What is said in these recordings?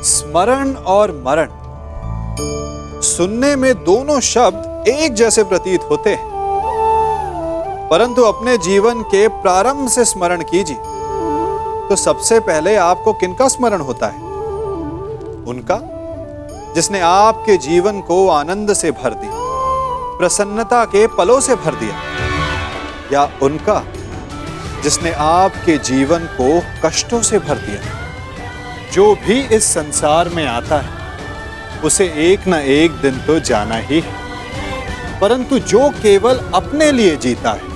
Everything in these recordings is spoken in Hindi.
स्मरण और मरण सुनने में दोनों शब्द एक जैसे प्रतीत होते हैं, परंतु अपने जीवन के प्रारंभ से स्मरण कीजिए तो सबसे पहले आपको किनका स्मरण होता है? उनका जिसने आपके जीवन को आनंद से भर दिया, प्रसन्नता के पलों से भर दिया, या उनका जिसने आपके जीवन को कष्टों से भर दिया? जो भी इस संसार में आता है उसे एक न एक दिन तो जाना ही है, परंतु जो केवल अपने लिए जीता है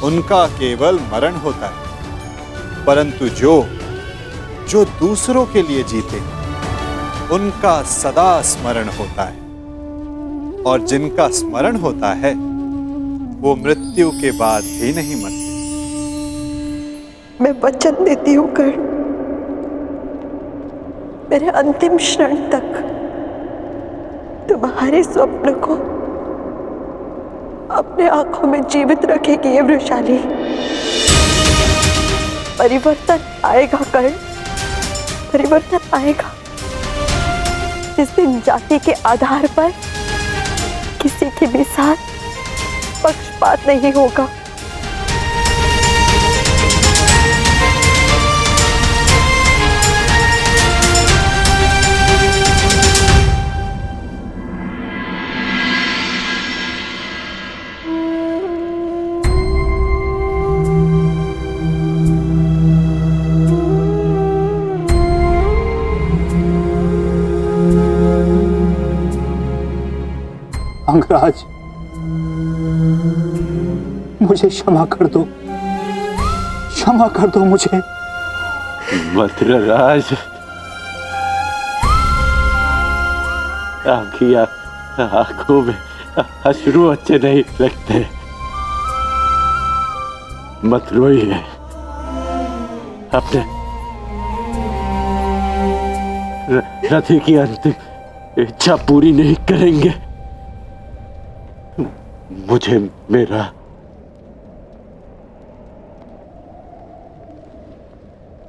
उनका केवल मरण होता है, परंतु जो दूसरों के लिए जीते उनका सदा स्मरण होता है, और जिनका स्मरण होता है वो मृत्यु के बाद भी नहीं मरते। मैं वचन देती हूँ कर्ण, मेरे अंतिम क्षण तक तुम्हारे स्वप्न को अपने आंखों में जीवित रखेगी ये वृषाली। परिवर्तन आएगा कर्ण, परिवर्तन आएगा। जिस दिन जाति के आधार पर किसी के भी साथ पक्षपात नहीं होगा। अंगराज, मुझे क्षमा कर दो, क्षमा कर दो मुझे। मद्रराज, आपकी आंखों में अश्रु अच्छे नहीं लगते। मत रोइए, अपने रथी की अंतिम इच्छा पूरी नहीं करेंगे। मुझे मेरा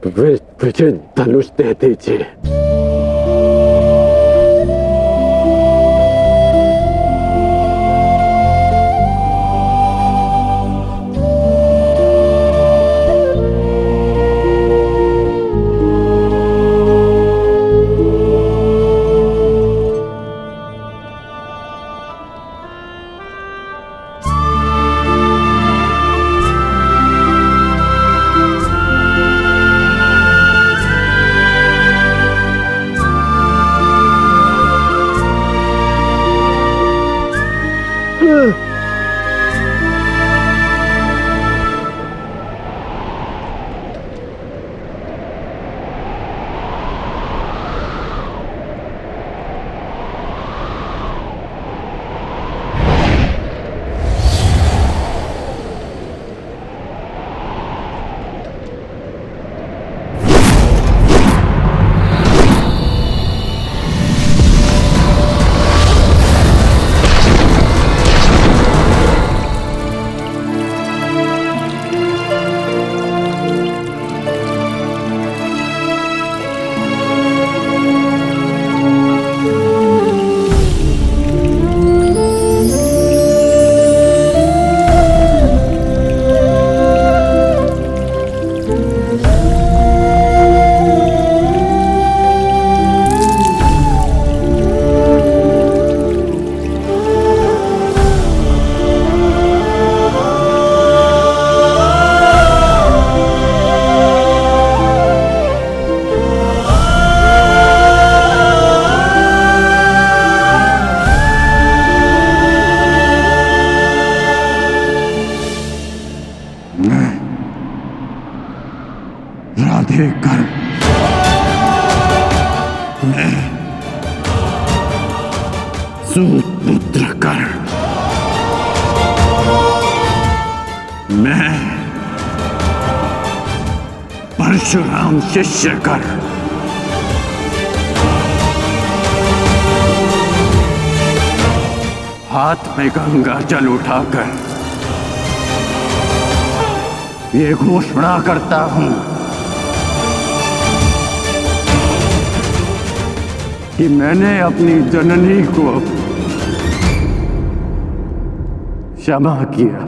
विजय धनुष दे दीजिए। राधे कर्ण, मैं सूतपुत्र कर्ण, मैं परशुराम शिष्य कर्ण, हाथ में गंगा जल उठाकर ये घोषणा करता हूं कि मैंने अपनी जननी को क्षमा किया।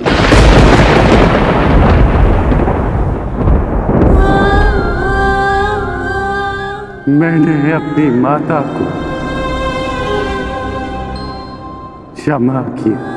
मैंने अपनी माता को क्षमा किया।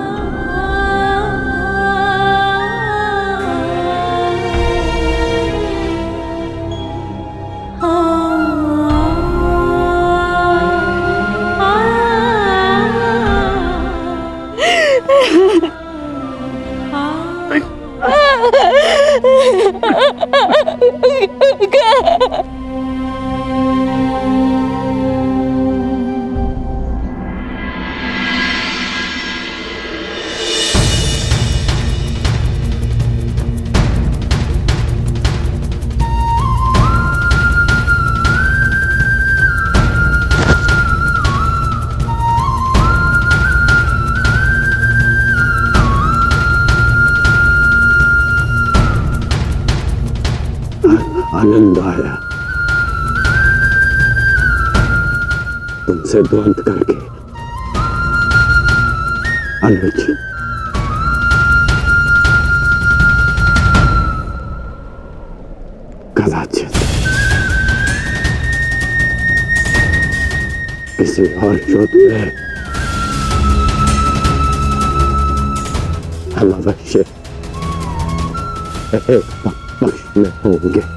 आनंद आया तुमसे द्वंद करके। अनुज, कदाचित किसी और युद्ध में हम अवश्य एक पक्ष में होंगे।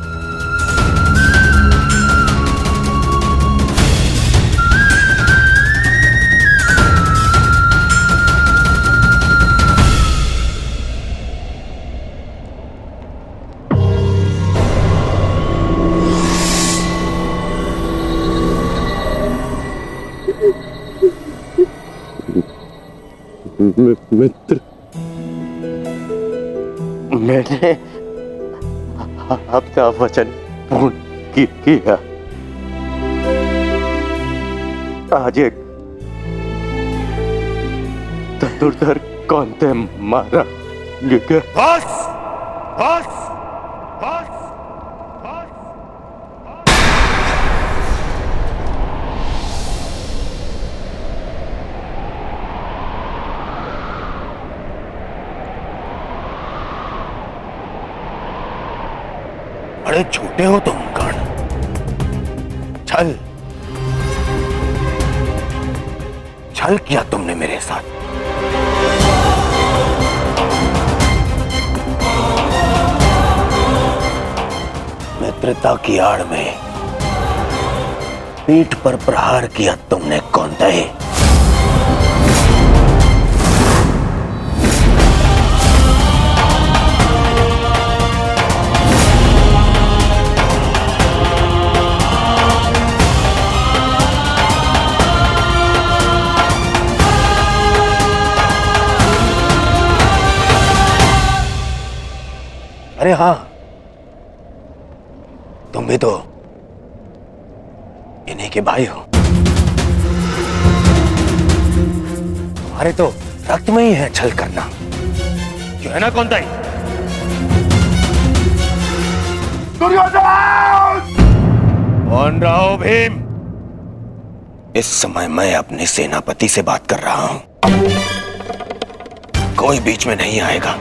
मित्र, मैंने अपना वचन पूर्ण किया। आज एक धनुर्धर कौनते मारा गया। बस बस बस। बड़े छोटे हो तुम कर्ण। छल छल किया तुमने मेरे साथ। मित्रता की आड़ में पीठ पर प्रहार किया तुमने कौंतेय। अरे हाँ, तुम भी तो इन्हीं के भाई हो। तुम्हारे तो रक्त में ही है छल करना, जो है ना कौंतेय? कौन रहा हो भीम? इस समय मैं अपने सेनापति से बात कर रहा हूं। कोई बीच में नहीं आएगा,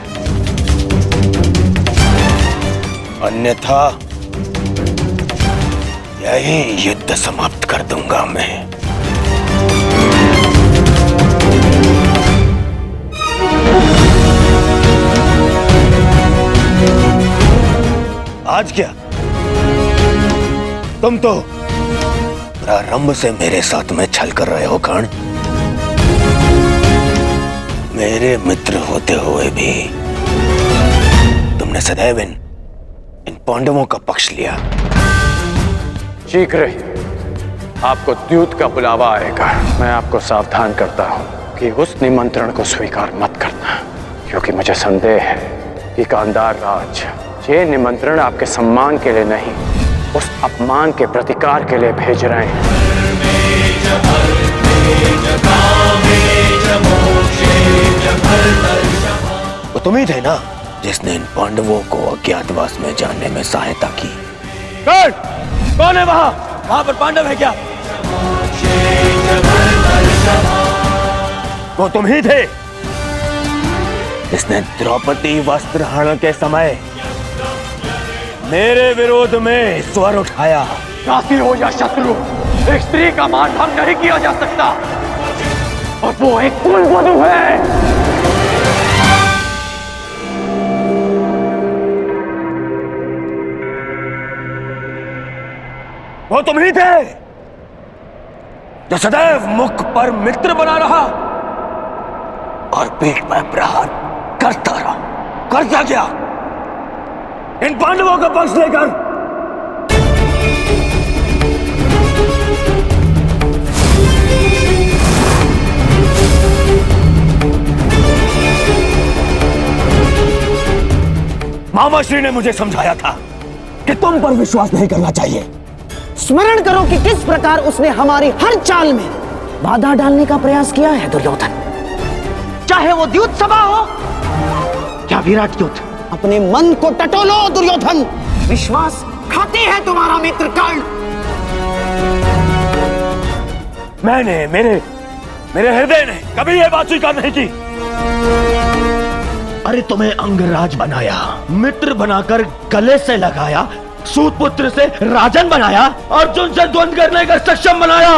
अन्यथा यही युद्ध समाप्त कर दूंगा मैं। आज क्या तुम तो प्रारंभ से मेरे साथ में छल कर रहे हो कर्ण। मेरे मित्र होते हुए भी तुमने सदैव इन पांडवों का पक्ष लिया। शीघ्र ही आपको द्यूत का बुलावा आएगा। मैं आपको सावधान करता हूं कि उस निमंत्रण को स्वीकार मत करना, क्योंकि मुझे संदेह है कि गांधार राज ये निमंत्रण आपके सम्मान के लिए नहीं, उस अपमान के प्रतिकार के लिए भेज रहे हैं। वो तुम ही थे ना जिसने इन पांडवों को अज्ञातवास में जाने में सहायता की। कौन है वहां पर पांडव है क्या? वो तुम ही थे जिसने द्रौपदी वस्त्रहरण के समय मेरे विरोध में स्वर उठाया। दासी हो या शत्रु, एक स्त्री का मान भंग नहीं किया जा सकता, और वो एक कुलवधू है। वो तुम ही थे जो सदैव मुख पर मित्र बना रहा और पीठ पर प्रहार करता रहा, करता गया इन पांडवों का पक्ष लेकर। मामा श्री ने मुझे समझाया था कि तुम पर विश्वास नहीं करना चाहिए। स्मरण करो कि किस प्रकार उसने हमारी हर चाल में बाधा डालने का प्रयास किया है दुर्योधन। चाहे वो द्यूत सभा हो या विराट युद्ध, अपने मन को टटोलो दुर्योधन। विश्वास खाते है तुम्हारा मित्र कर्ण। मेरे हृदय ने कभी यह बात स्वीकार नहीं की। अरे तुम्हें अंगराज बनाया, मित्र बनाकर गले से लगाया, सूतपुत्र से राजन बनाया, अर्जुन से द्वंद्व करने का सक्षम बनाया।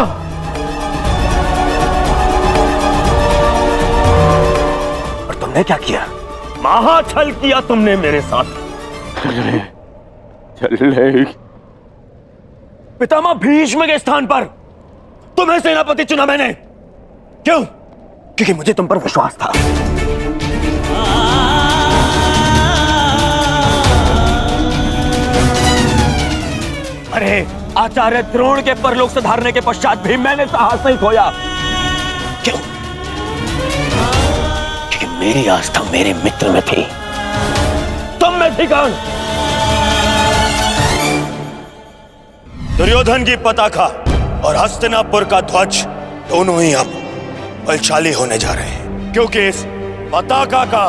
और तुमने क्या किया? महाछल किया तुमने मेरे साथ। चले पितामह भीष्म के स्थान पर तुम्हें सेनापति चुना मैंने। क्यों? क्योंकि मुझे तुम पर विश्वास था। अरे आचार्य द्रोण के परलोक सुधारने के पश्चात भी मैंने साहस नहीं खोया। क्यों? क्योंकि मेरी आस्था मेरे मित्र में थी, तुम में थी कौन? दुर्योधन की पताका और हस्तिनापुर का ध्वज दोनों ही अब बलशाली होने जा रहे हैं, क्योंकि इस पताका का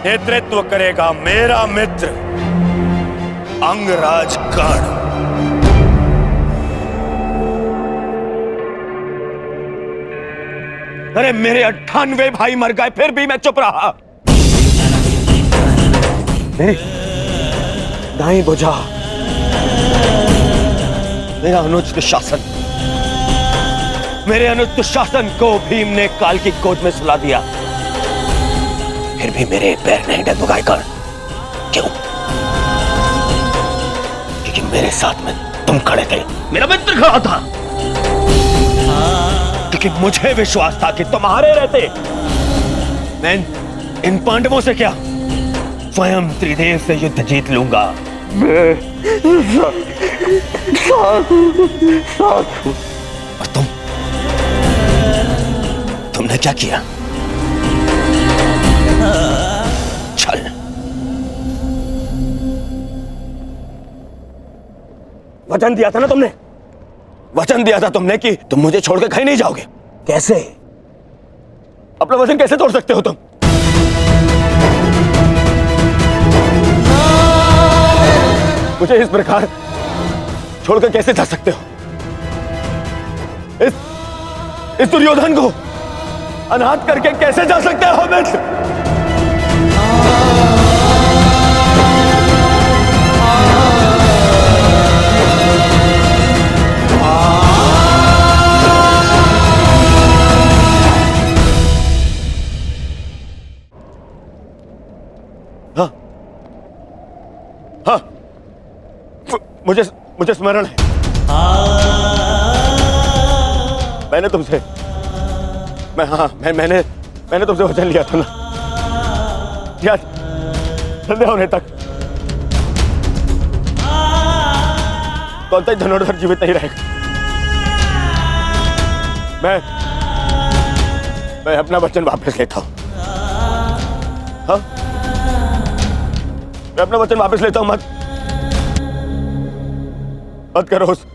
नेतृत्व करेगा मेरा मित्र अंगराज कर्ण। अरे मेरे 98 भाई मर गए, फिर भी मैं चुप रहा। मेरी दाई बुझा मेरा अनुज दुशासन, मेरे अनुज दुशासन को भीम ने काल की गोद में सुला दिया, फिर भी मेरे पैर नहीं डगमगाए कर्ण। क्यों? क्योंकि मेरे साथ में तुम खड़े थे, मेरा मित्र खड़ा था। क्योंकि मुझे विश्वास था कि तुम्हारे रहते मैं इन पांडवों से क्या स्वयं त्रिदेव से युद्ध जीत लूंगा। और तुमने क्या किया? छल। वचन दिया था ना तुमने, वचन दिया था तुमने कि तुम मुझे छोड़कर कहीं नहीं जाओगे। कैसे? अपना वचन कैसे तोड़ सकते हो तुम? मुझे इस प्रकार छोड़कर कैसे जा सकते हो? इस दुर्योधन को अनाथ करके कैसे जा सकते हो मित्र? हाँ, मुझे स्मरण है। मैंने तुमसे वचन लिया था ना, याद? संध्या होने तक कौन सा धनुर्धर जीवित नहीं रहेगा। मैं अपना वचन वापस लेता हूं। हाँ, मैं अपना वचन वापस लेता हूं। मत करो उस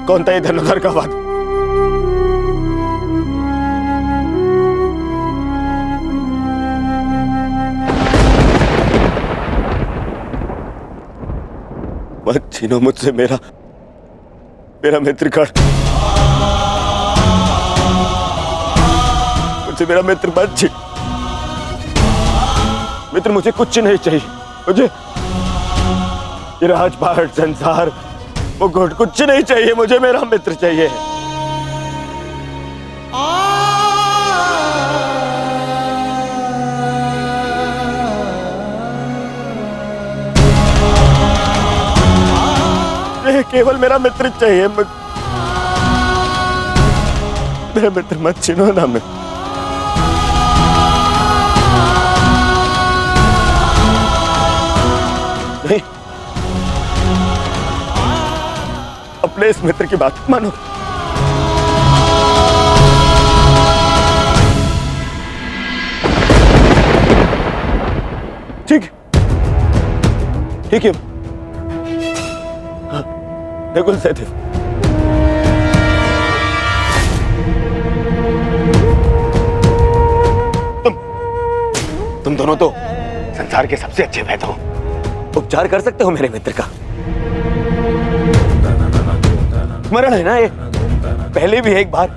कौन था धनुर्धर का वाद। मत छीनो मुझसे मेरा मित्र कर्ण। मुझे मेरा मित्र मत छीन। मित्र मुझे कुछ नहीं चाहिए, मुझे ये राजपाट संसार वो कुछ नहीं चाहिए, मुझे मेरा मित्र चाहिए। ये केवल मेरा मित्र चाहिए, मेरा मित्र मत छीनो ना। मैं नहीं, अपने इस मित्र की बात मानो। ठीक है, हाँ, बिल्कुल सहदेव। तुम दोनों तो संसार के सबसे अच्छे वैद्य हो, उपचार कर सकते हो मेरे मित्र का। स्मरण है ना, ये पहले भी एक बार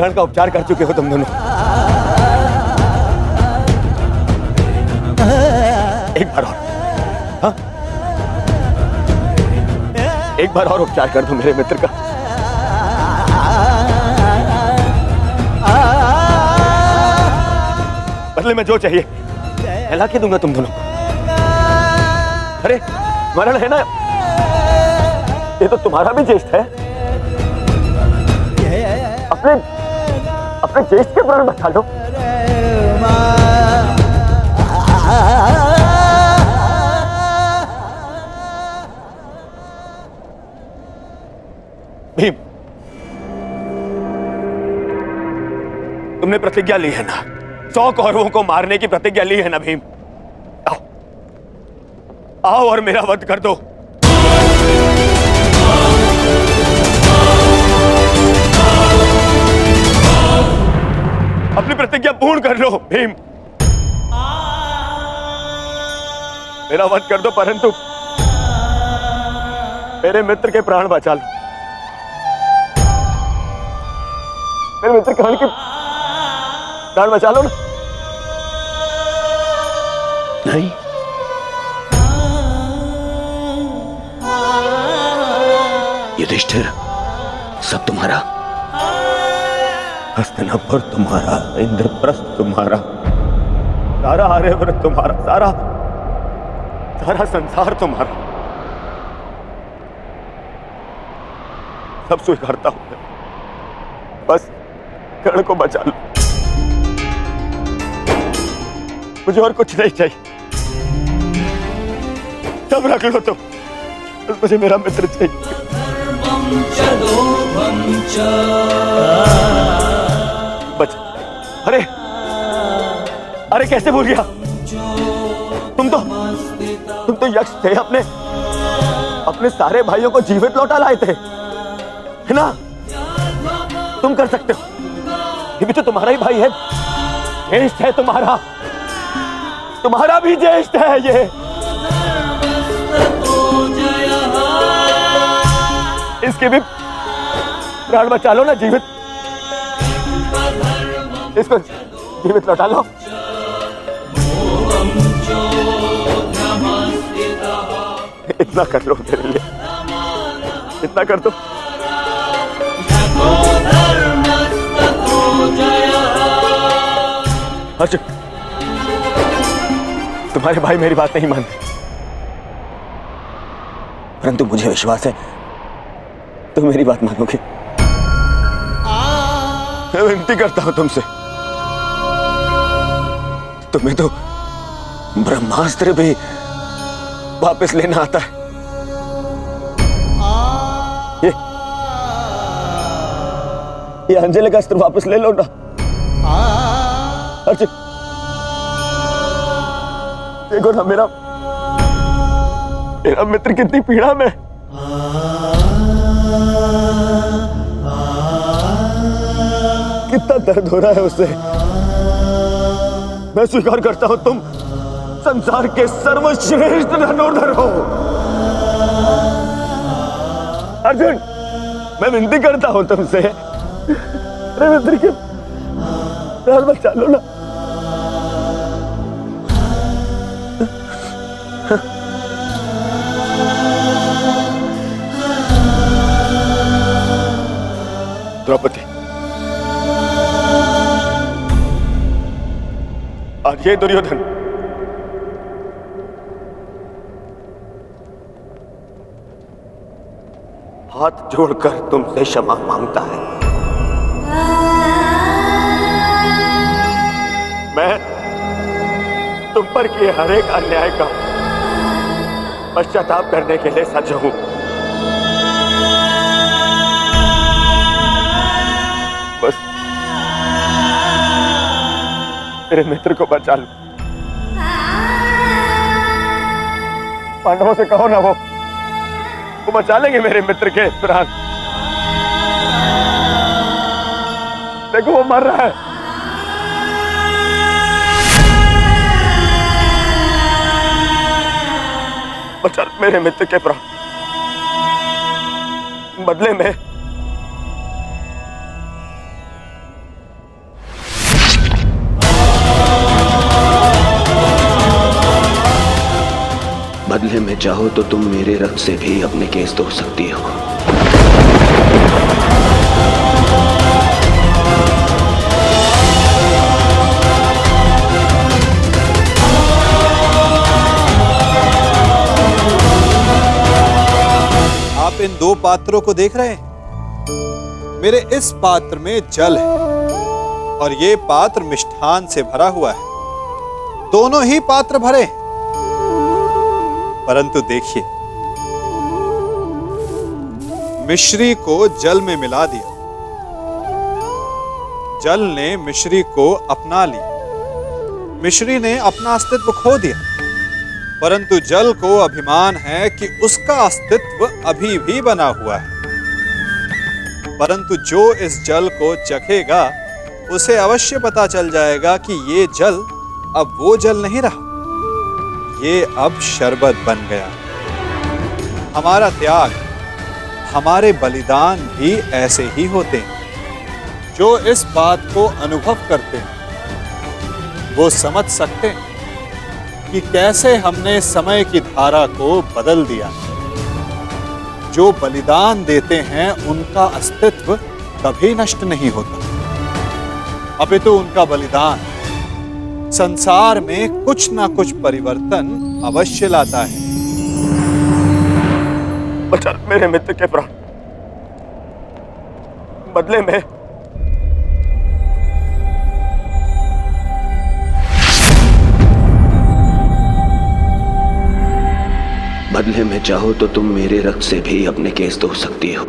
रण का उपचार कर चुके हो तुम दोनों। एक बार और, हाँ? एक बार और उपचार कर दो मेरे मित्र का। बदले में जो चाहिए मैं ला के दूंगा तुम दोनों को। अरे स्मरण है ना, ये तो तुम्हारा भी ज्येष्ठ है। अपने ज्येष्ठ के प्राण बचा लो। भीम, तुमने प्रतिज्ञा ली है ना, 100 कौरवों को मारने की प्रतिज्ञा ली है ना भीम? आओ और मेरा वध कर दो। अपनी प्रतिज्ञा पूर्ण कर लो भीम। मेरा वध कर दो, परंतु मेरे मित्र के प्राण बचा लो। मेरे मित्र कर्ण के प्राण बचा लो ना। नहीं, युधिष्ठिर, सब तुम्हारा। हस्तिनापुर तुम्हारा, इंद्रप्रस्थ तुम्हारा, सारा आर्यव्रत तुम्हारा, सारा संसार तुम्हारा। सब स्वीकारता हूं, बस कर्ण को बचा लो। मुझे और कुछ नहीं चाहिए, सब रख लो तुम, बस मुझे मेरा मित्र चाहिए। बच, अरे कैसे भूल गया? तुम तो यक्ष थे, अपने सारे भाइयों को जीवित लौटा लाए थे, है ना? तुम कर सकते हो, ये भी तो तुम्हारा ही भाई है, ज्येष्ठ है तुम्हारा भी ज्येष्ठ है ये। इसके भी प्राण बचा लो ना, जीवित, इसको जीवित लौटा लो। इतना कर लो मेरे लिए, इतना कर दो। अर्जुन, तुम्हारे भाई मेरी बात नहीं मानते, परंतु मुझे विश्वास है तुम मेरी बात मानोगे। मैं विनती करता हूं तुमसे, तुम्हें तो ब्रह्मास्त्र भी वापस लेना आता है। ये अंजलि का अस्त्र वापस ले लो ना अर्जुन। देखो ना मेरा मित्र कितनी पीड़ा में। कितना दर्द हो रहा है उसे। मैं स्वीकार करता हूं तुम संसार के सर्वश्रेष्ठ धनुर्धर हो अर्जुन। मैं विनती करता हूं तुमसे, प्राण बचा लो ना। द्रौपदी, आज ये दुर्योधन हाथ जोड़कर तुमसे क्षमा मांगता है। मैं तुम पर किए हर एक अन्याय का पश्चाताप करने के लिए सज्ज हूं। बस मेरे मित्र को बचा लो। पांडवों से कहो ना, वो बचा लेंगे मेरे मित्र के प्राण। देखो वो मर रहा है। बचा मेरे मित्र के प्राण। बदले में बदले में चाहो तो तुम मेरे रक्त से भी अपने केस धो सकती हो। आप इन दो पात्रों को देख रहे हैं? मेरे इस पात्र में जल है और ये पात्र मिष्ठान से भरा हुआ है। दोनों ही पात्र भरे हैं। परंतु देखिए, मिश्री को जल में मिला दिया, जल ने मिश्री को अपना लिया, मिश्री ने अपना अस्तित्व खो दिया। परंतु जल को अभिमान है कि उसका अस्तित्व अभी भी बना हुआ है। परंतु जो इस जल को चखेगा उसे अवश्य पता चल जाएगा कि ये जल अब वो जल नहीं रहा, ये अब शरबत बन गया। हमारा त्याग, हमारे बलिदान भी ऐसे ही होते हैं। जो इस बात को अनुभव करते हैं वो समझ सकते हैं कि कैसे हमने समय की धारा को बदल दिया। जो बलिदान देते हैं उनका अस्तित्व कभी नष्ट नहीं होता, अपितु उनका बलिदान संसार में कुछ ना कुछ परिवर्तन अवश्य लाता है। बचा मेरे मित्र के प्राण। बदले में बदले में चाहो तो तुम मेरे रक्त से भी अपने केस धो सकती हो।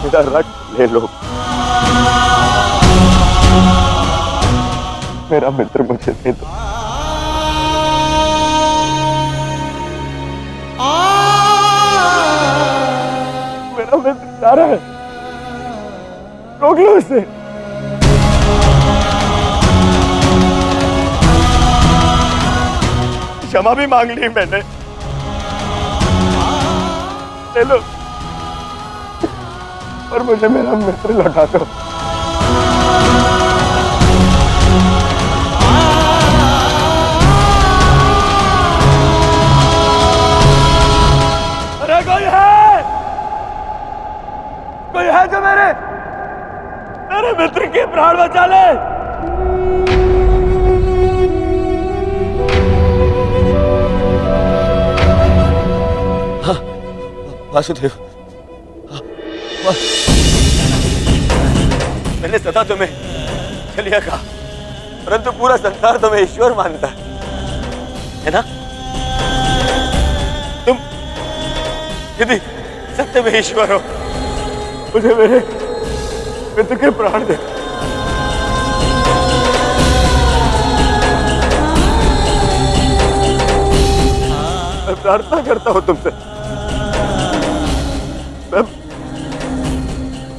मेरा रक्त ले लो। मेरा मित्र मुझे दे दो। मेरा मित्र जा रहा है, रोक लो इसे। क्षमा भी मांग ली मैंने, ले लो, और मुझे मेरा मित्र लौटा दो। अरे कोई है जो मेरे मित्र के प्राण बचा ले। हाँ, वासुदेव, मैंने सदा तुम्हें चलिया कहा, परंतु पूरा संसार तुम्हें ईश्वर मानता है ना? तुम यदि सत्य में ईश्वर हो, मुझे मेरे मित्र के प्राण दे। मैं प्रार्थना करता हूं तुमसे, मैं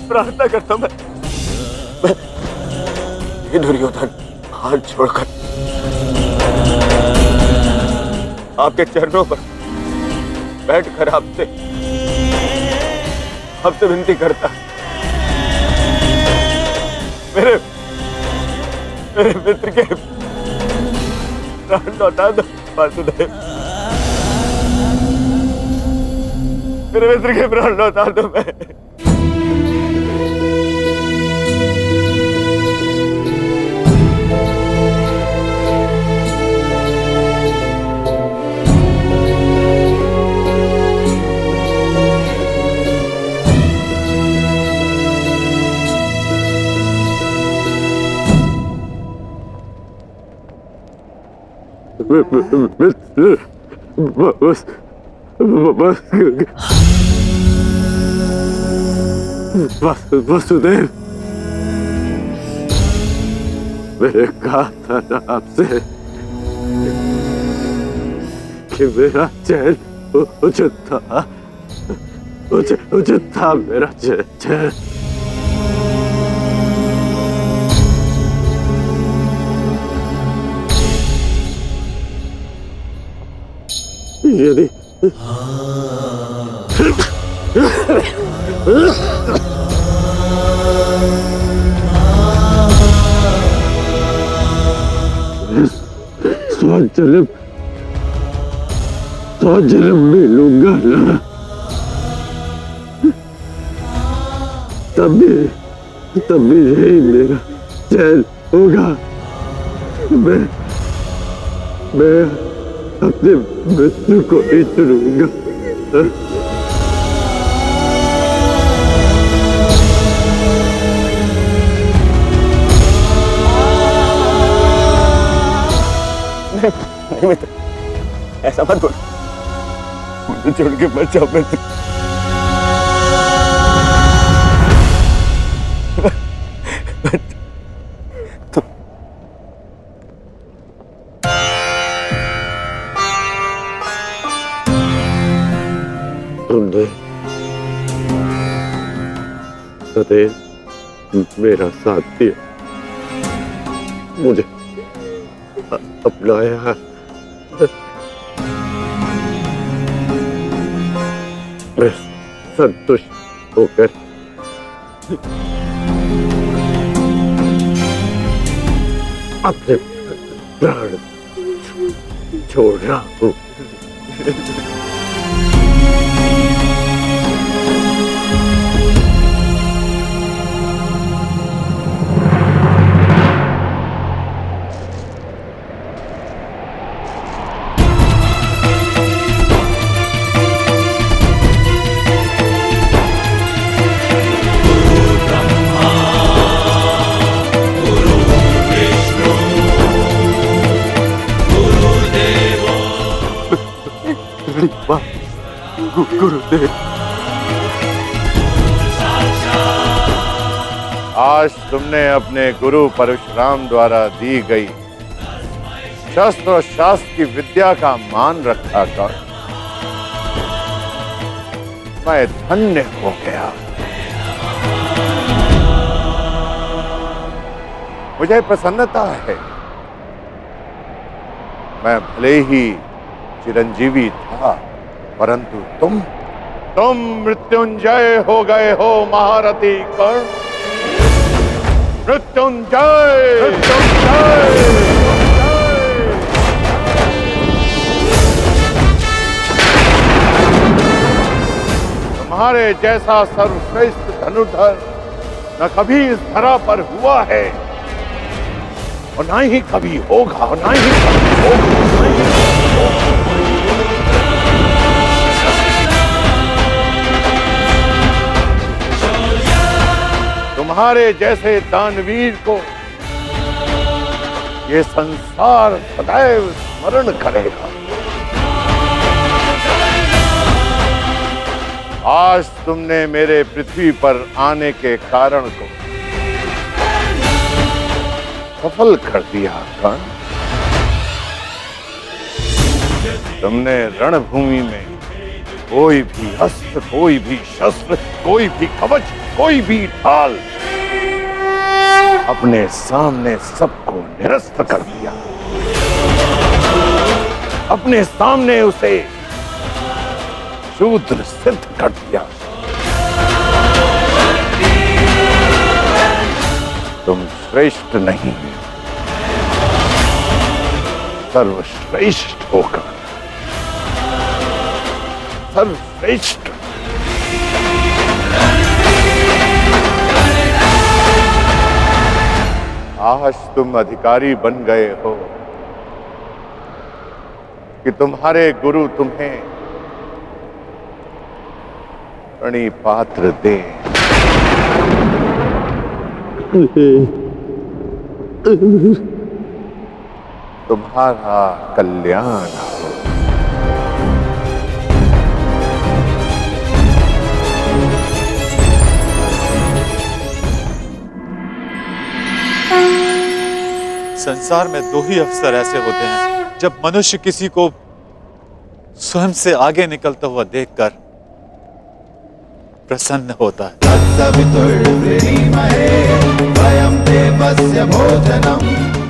प्रार्थना करता हूं, मैं ये दुर्योधन हाथ छोड़कर आपके चरणों पर बैठकर आपसे आपसे विनती करता, मेरे मित्र के प्राण लौटा दो वासुदेव, मेरे मित्र के प्राण लौटा दो। मैं वसुदेव, मैंने कहा था ना आपसे कि मेरा चैन उचित था, उचित था मेरा चैन। यदि स्वजन्म में लूंगा ना, तभी यही मेरा चैन होगा। मैं अपने मित्र को ही चुनूंगा। नहीं मित्र, ऐसा मत बोल, मुझे छोड़ के मत जाओ मित्र। तुमने सदैव मेरा साथ दिया, मुझे अपनाया। मैं संतुष्ट होकर अपने प्राण छोड़ रहा हूँ। गुरुदेव, आज तुमने अपने गुरु परशुराम द्वारा दी गई शस्त्र और शास्त्र की विद्या का मान रखा कर मैं धन्य हो गया। मुझे प्रसन्नता है, मैं भले ही चिरंजीवी था, परंतु तुम मृत्युंजय हो गए हो महारथी कर्ण। मृत्युंजय, मृत्युंजय। तुम्हारे जैसा सर्वश्रेष्ठ धनुर्धर न कभी इस धरा पर हुआ है और ना ही कभी होगा, और ना ही कभी होगा। तुम्हारे जैसे दानवीर को ये संसार सदैव स्मरण करेगा। आज तुमने मेरे पृथ्वी पर आने के कारण को सफल कर दिया कर्ण। तुमने रणभूमि में कोई भी अस्त्र, कोई भी शस्त्र, कोई भी कवच, कोई भी ढाल अपने सामने सबको निरस्त कर दिया। अपने सामने उसे शूद्र सिद्ध कर दिया। तुम श्रेष्ठ नहीं, सर्वश्रेष्ठ होकर सर्वश्रेष्ठ। आज तुम अधिकारी बन गए हो कि तुम्हारे गुरु तुम्हें प्रणिपात्र दे। तुम्हारा कल्याण हो। संसार में दो ही अवसर ऐसे होते हैं जब मनुष्य किसी को स्वयं से आगे निकलता हुआ देखकर प्रसन्न होता है।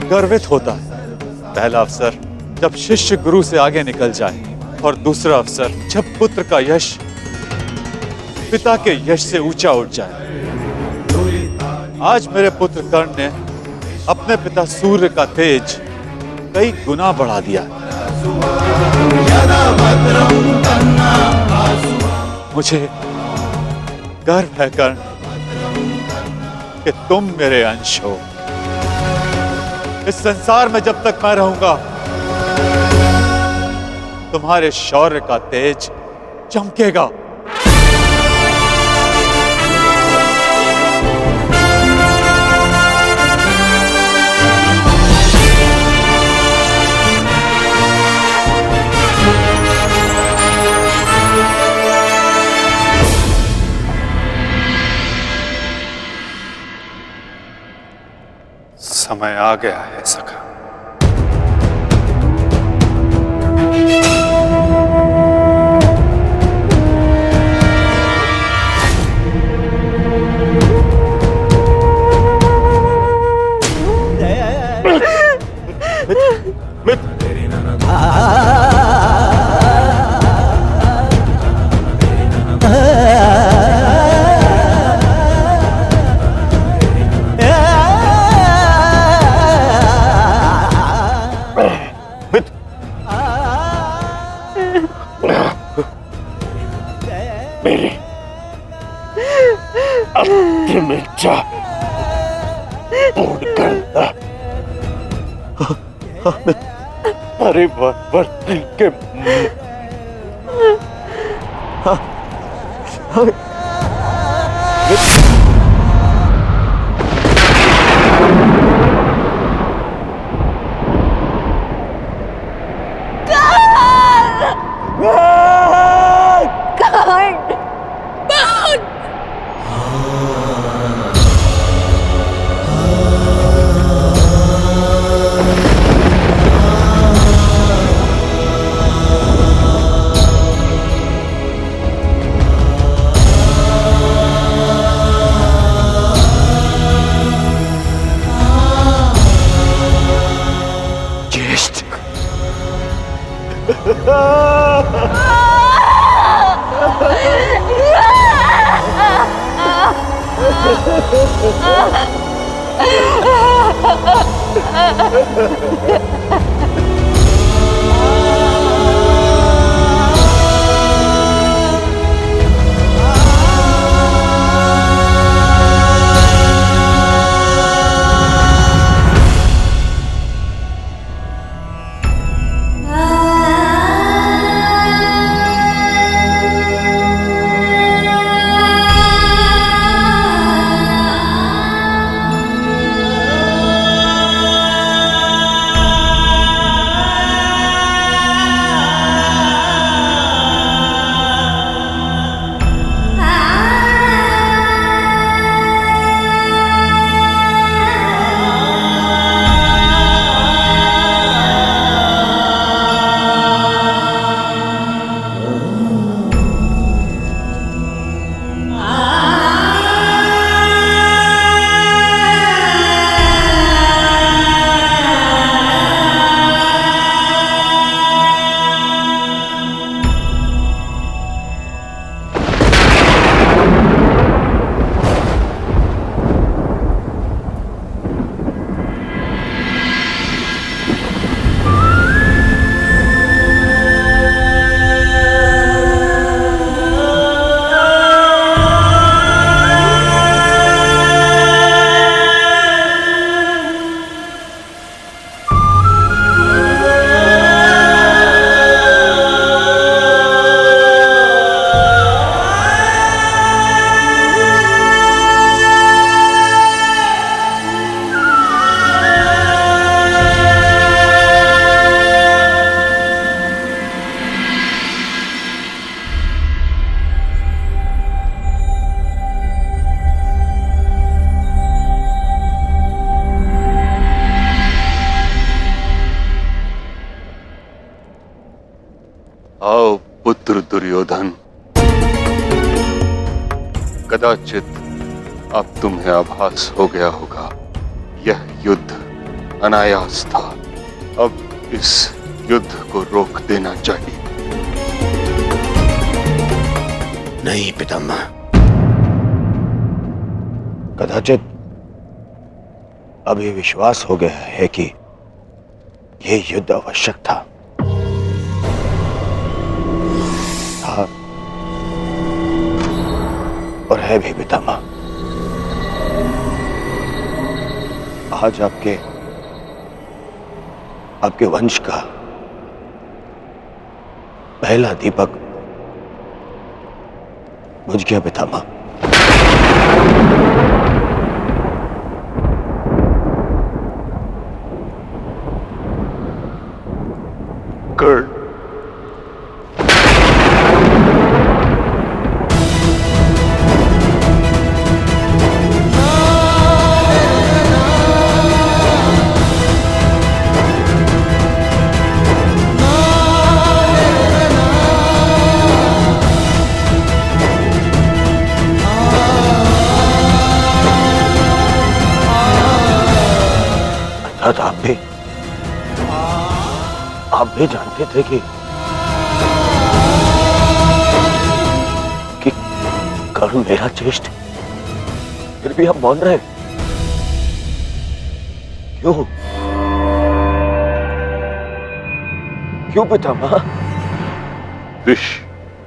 गर्वित होता है। पहला अवसर जब शिष्य गुरु से आगे निकल जाए, और दूसरा अवसर जब पुत्र का यश पिता के यश से ऊंचा उठ जाए। आज मेरे पुत्र कर्ण ने अपने पिता सूर्य का तेज कई गुना बढ़ा दिया। मुझे गर्व है कर्ण कि तुम मेरे अंश हो। इस संसार में जब तक मैं रहूंगा, तुम्हारे शौर्य का तेज चमकेगा। समय आ गया है सखा। मेरी अंतिम इच्छा पूर्ण करना। परिवर्तन के दुर्योधन, कदाचित अब तुम्हें आभास हो गया होगा, यह युद्ध अनायास था। अब इस युद्ध को रोक देना चाहिए। नहीं पितामह, कदाचित अभी विश्वास हो गया है कि यह युद्ध आवश्यक था। और है भी पितामह। आज आपके वंश का पहला दीपक बुझ गया पितामह। कर्ण, आप भी जानते थे कि कर्ण मेरा ज्येष्ठ, फिर भी आप मौन रहे क्यों? क्यों पितामह? विष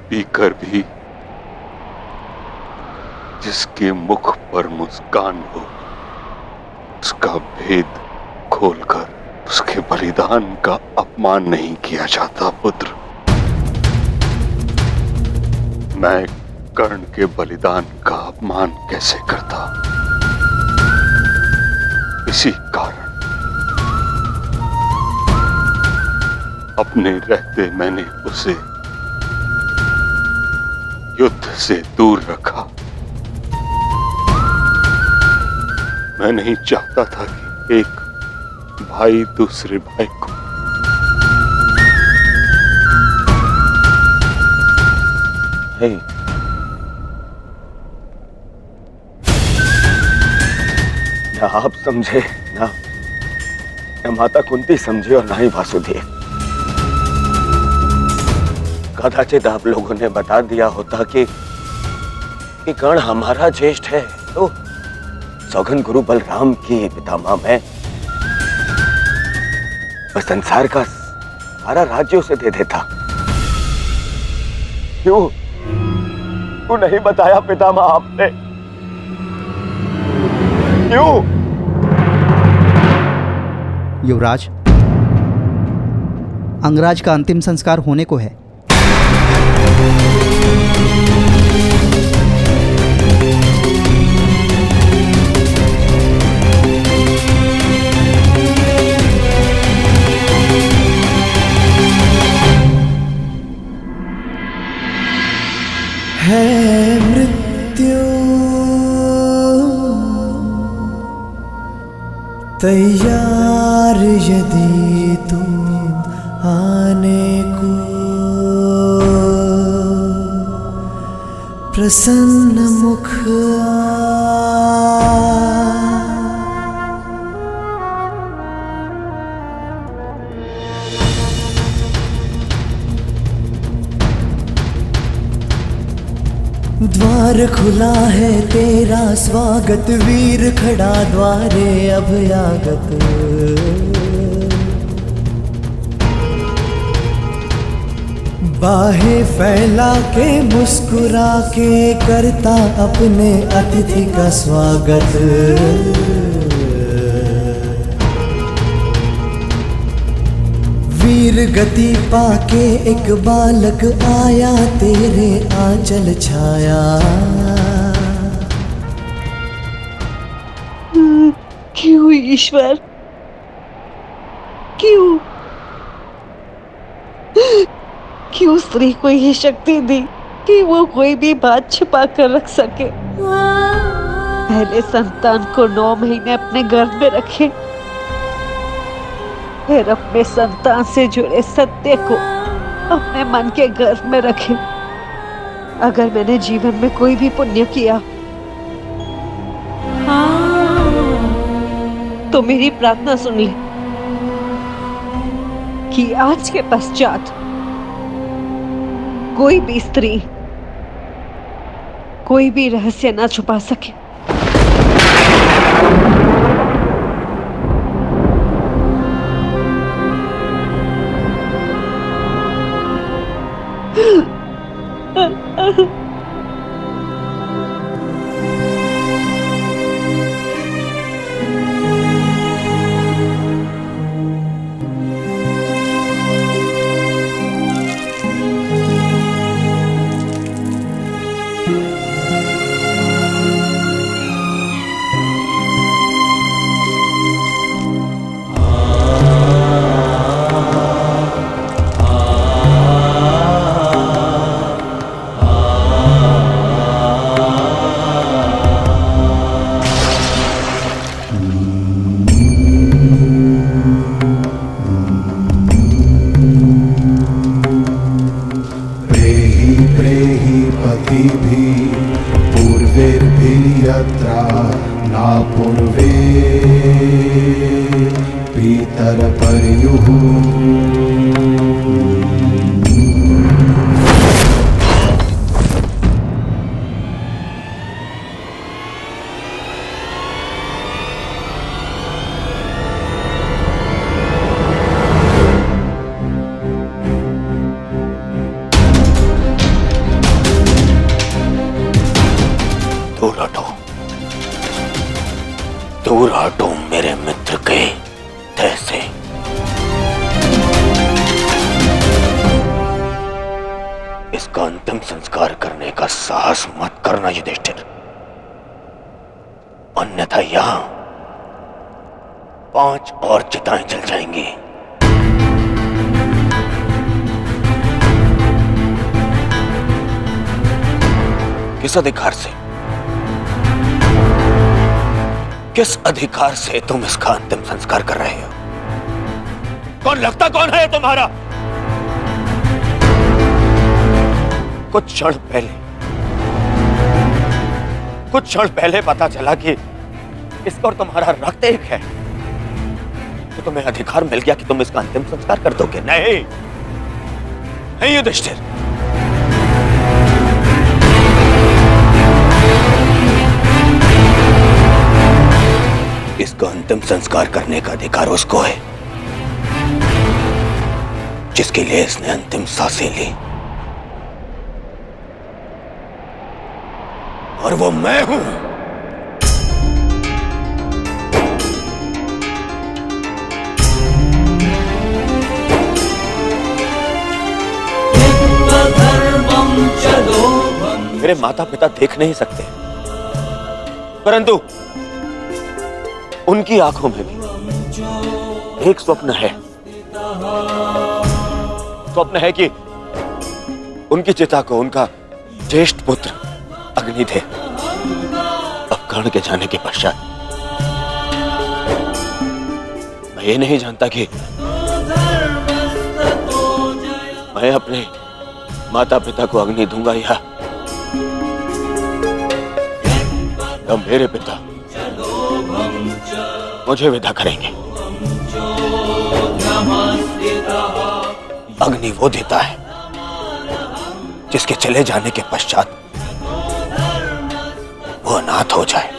पीकर भी जिसके मुख पर मुस्कान हो, उसका भेद खोलकर उसके बलिदान का अपमान नहीं किया जाता पुत्र। मैं कर्ण के बलिदान का अपमान कैसे करता? इसी कारण अपने रहते मैंने उसे युद्ध से दूर रखा। मैं नहीं चाहता था कि एक भाई दूसरे भाई को नहीं, ना आप समझे, ना माता कुंती समझे और ना ही वासुदेव। कदाचित आप लोगों ने बता दिया होता कि कर्ण हमारा ज्येष्ठ है, तो सौगन गुरु बलराम की पितामह मैं संसार का सारा राज्य उसे दे देता। क्यों नहीं बताया पितामह आपने? क्यों? युवराज, अंगराज का अंतिम संस्कार होने को है। है मृत्यु तैयार यदि तुम आने को, प्रसन्न मुख द्वार खुला है तेरा स्वागत, वीर खड़ा द्वारे अभयागत। बाहें फैला के मुस्कुरा के करता अपने अतिथि का स्वागत। वीर गति पाके एक बालक आया, तेरे आंचल छाया। क्यों ईश्वर, क्यों स्त्री को ये शक्ति दी कि वो कोई भी बात छुपा कर रख सके? पहले संतान को 9 महीने अपने गर्भ में रखे, फिर अपने संतान से जुड़े सत्य को अपने मन के गर्भ में रखे, अगर मैंने जीवन में कोई भी पुण्य किया तो मेरी प्रार्थना सुन ले कि आज के पश्चात कोई भी स्त्री कोई भी रहस्य ना छुपा सके। दूर हटो मेरे मित्र के देह से। इसका अंतिम संस्कार करने का साहस मत करना युधिष्ठिर, अन्यथा यहां 5 और चिताएं जल जाएंगी। किस अधिकार से, किस अधिकार से तुम इसका अंतिम संस्कार कर रहे हो? कौन लगता कौन है तुम्हारा? कुछ क्षण पहले पता चला कि इसका और तुम्हारा रक्त एक है, तो तुम्हें अधिकार मिल गया कि तुम इसका अंतिम संस्कार कर दोगे। नहीं नहीं युधिष्ठिर, इसका अंतिम संस्कार करने का अधिकार उसको है जिसके लिए इसने अंतिम सांसें ली, और वो मैं हूं। मेरे माता पिता देख नहीं सकते, परंतु उनकी आंखों में भी एक स्वप्न है। स्वप्न है कि उनकी चिता को उनका ज्येष्ठ पुत्र अग्नि दे। अब कर्ण के जाने के पश्चात मैं ये नहीं जानता कि मैं अपने माता पिता को अग्नि दूंगा या मेरे पिता मुझे विदा करेंगे। अग्नि वो देता है जिसके चले जाने के पश्चात वो अनाथ हो जाए।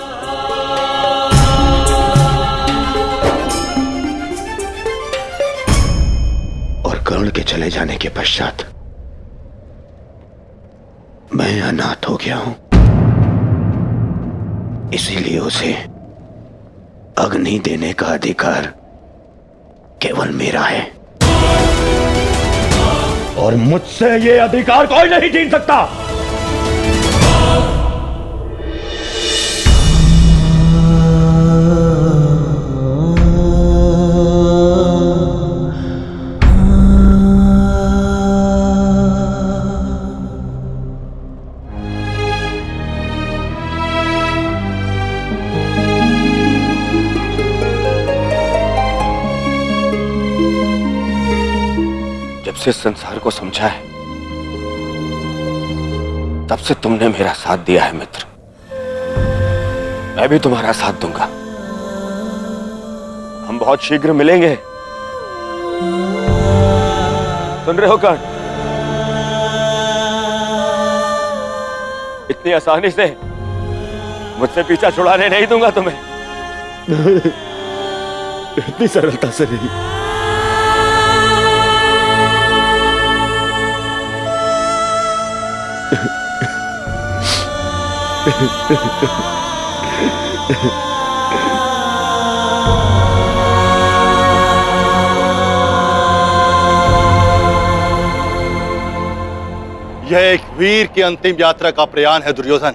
और कर्ण के चले जाने के पश्चात मैं अनाथ हो गया हूं, इसीलिए उसे अग्नि देने का अधिकार केवल मेरा है, और मुझसे ये अधिकार कोई नहीं छीन सकता। जब से संसार को समझा है तब से तुमने मेरा साथ दिया है मित्र, मैं भी तुम्हारा साथ दूंगा। हम बहुत शीघ्र मिलेंगे, सुन रहे हो कर्ण? इतनी आसानी से मुझसे पीछा छुड़ाने नहीं दूंगा तुम्हें। इतनी सरलता से नहीं। यह एक वीर की अंतिम यात्रा का प्रयाण है दुर्योधन।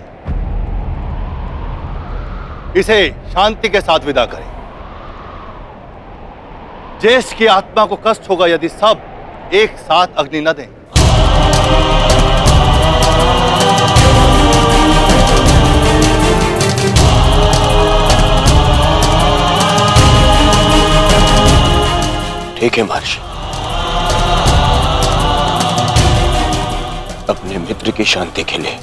इसे शांति के साथ विदा करें। ज्येष्ठ की आत्मा को कष्ट होगा यदि सब एक साथ अग्नि न दें। ठीक है महर्षि, अपने मित्र की शांति के लिए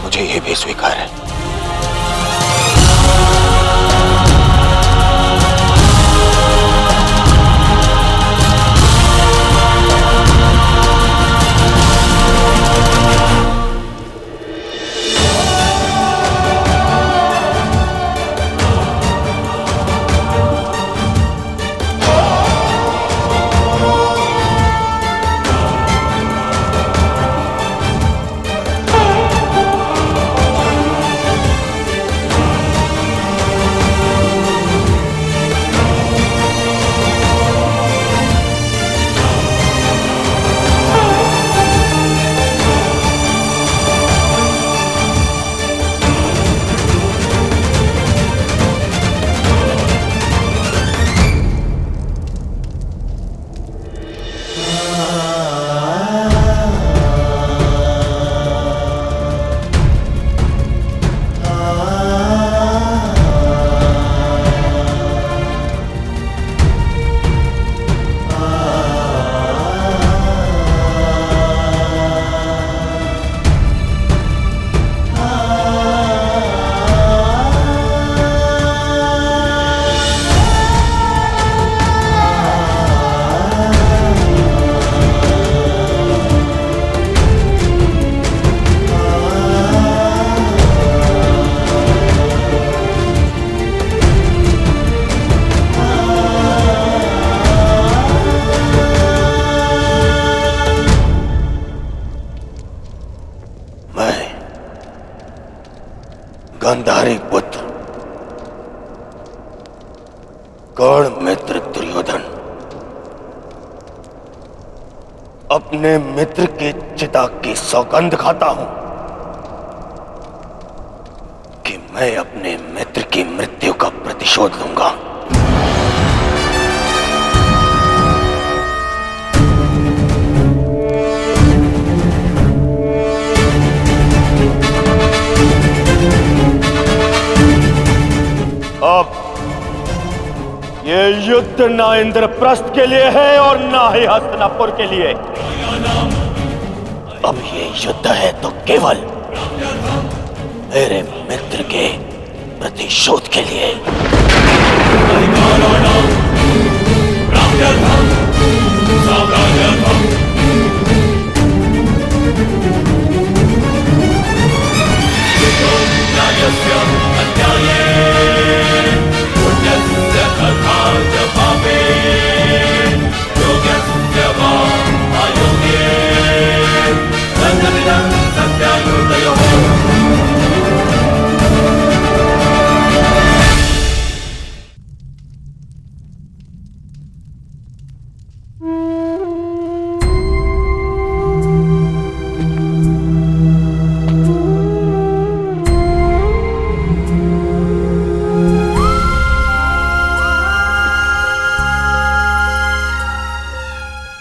मुझे यह भी स्वीकार है। गांधारी पुत्र कर्ण मित्र दुर्योधन अपने मित्र के चिता की सौगंध खाता हूं कि मैं अपने मित्र की मृत्यु का प्रतिशोध लूंगा। अब ये युद्ध ना इंद्रप्रस्थ के लिए है और ना ही हस्तिनापुर के लिए। अब ये युद्ध है तो केवल मेरे मित्र के प्रतिशोध के लिए।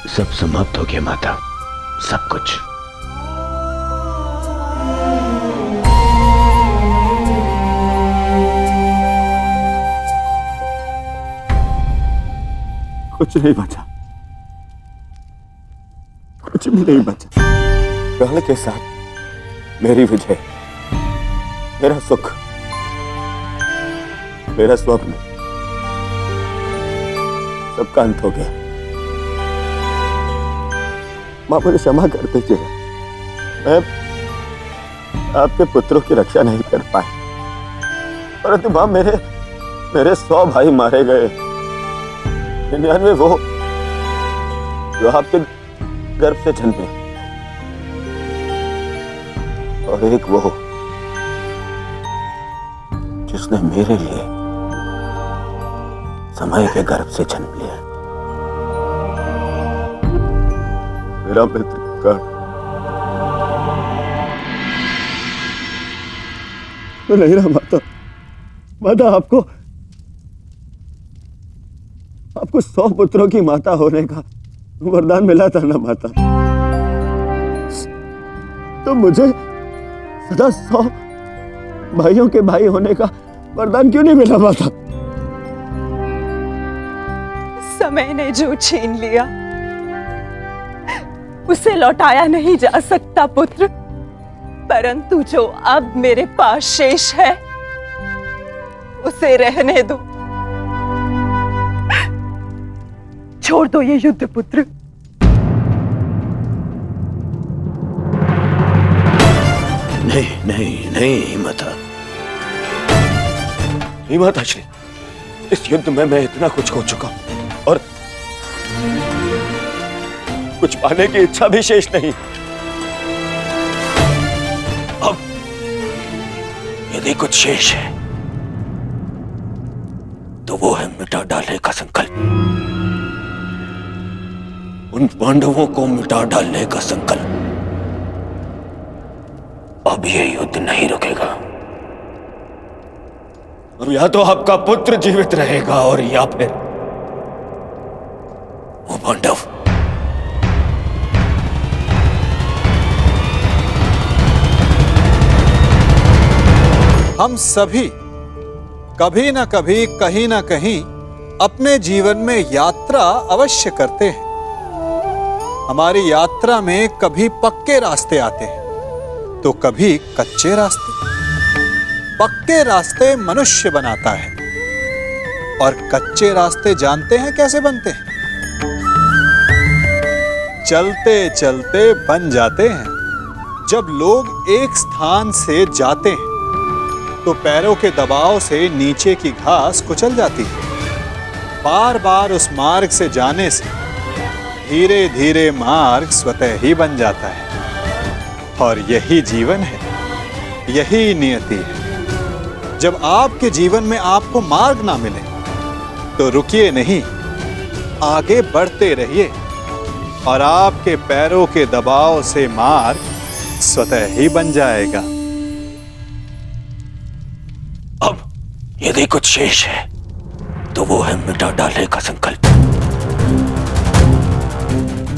सब समाप्त हो गया माता, सब कुछ। कुछ नहीं बचा, कुछ कुछ भी नहीं बचा। प्राण के साथ मेरी विजय, मेरा सुख, मेरा स्वप्न, सबका अंत हो गया। मां मुझे क्षमा कर दीजिएगा, मैं आपके पुत्रों की रक्षा नहीं कर पाया, परंतु मां मेरे 100 भाई मारे गए, 99 वो जो आपके गर्भ से जन्मे, और एक वो जिसने मेरे लिए समय के गर्भ से जन्म लिया। मेरा मित्र कर्ण, तो नहीं रहा माता। माता आपको 100 पुत्रों की माता होने का वरदान मिला था ना माता, तो मुझे सदा 100 भाइयों के भाई होने का वरदान क्यों नहीं मिला माता? समय ने जो छीन लिया उसे लौटाया नहीं जा सकता पुत्र, परंतु जो अब मेरे पास शेष है उसे रहने दो। छोड़ दो ये युद्ध पुत्र। नहीं नहीं नहीं माता, नहीं माता श्री, इस युद्ध में मैं इतना कुछ खो चुका हूं और कुछ पाने की इच्छा भी शेष नहीं। अब यदि कुछ शेष है तो वो है मिटा डालने का संकल्प, उन पांडवों को मिटा डालने का संकल्प। अब ये युद्ध नहीं रुकेगा। अब या तो आपका पुत्र जीवित रहेगा और या फिर वो पांडव। हम सभी कभी ना कभी, कहीं ना कहीं अपने जीवन में यात्रा अवश्य करते हैं। हमारी यात्रा में कभी पक्के रास्ते आते हैं तो कभी कच्चे रास्ते। पक्के रास्ते मनुष्य बनाता है और कच्चे रास्ते जानते हैं कैसे बनते हैं? चलते चलते बन जाते हैं। जब लोग एक स्थान से जाते हैं तो पैरों के दबाव से नीचे की घास कुचल जाती है। बार बार उस मार्ग से जाने से धीरे धीरे मार्ग स्वतः ही बन जाता है। और यही जीवन है, यही नियति है। जब आपके जीवन में आपको मार्ग ना मिले तो रुकिए नहीं, आगे बढ़ते रहिए और आपके पैरों के दबाव से मार्ग स्वतः ही बन जाएगा। अब यदि कुछ शेष है तो वो है मिटा डालने का संकल्प,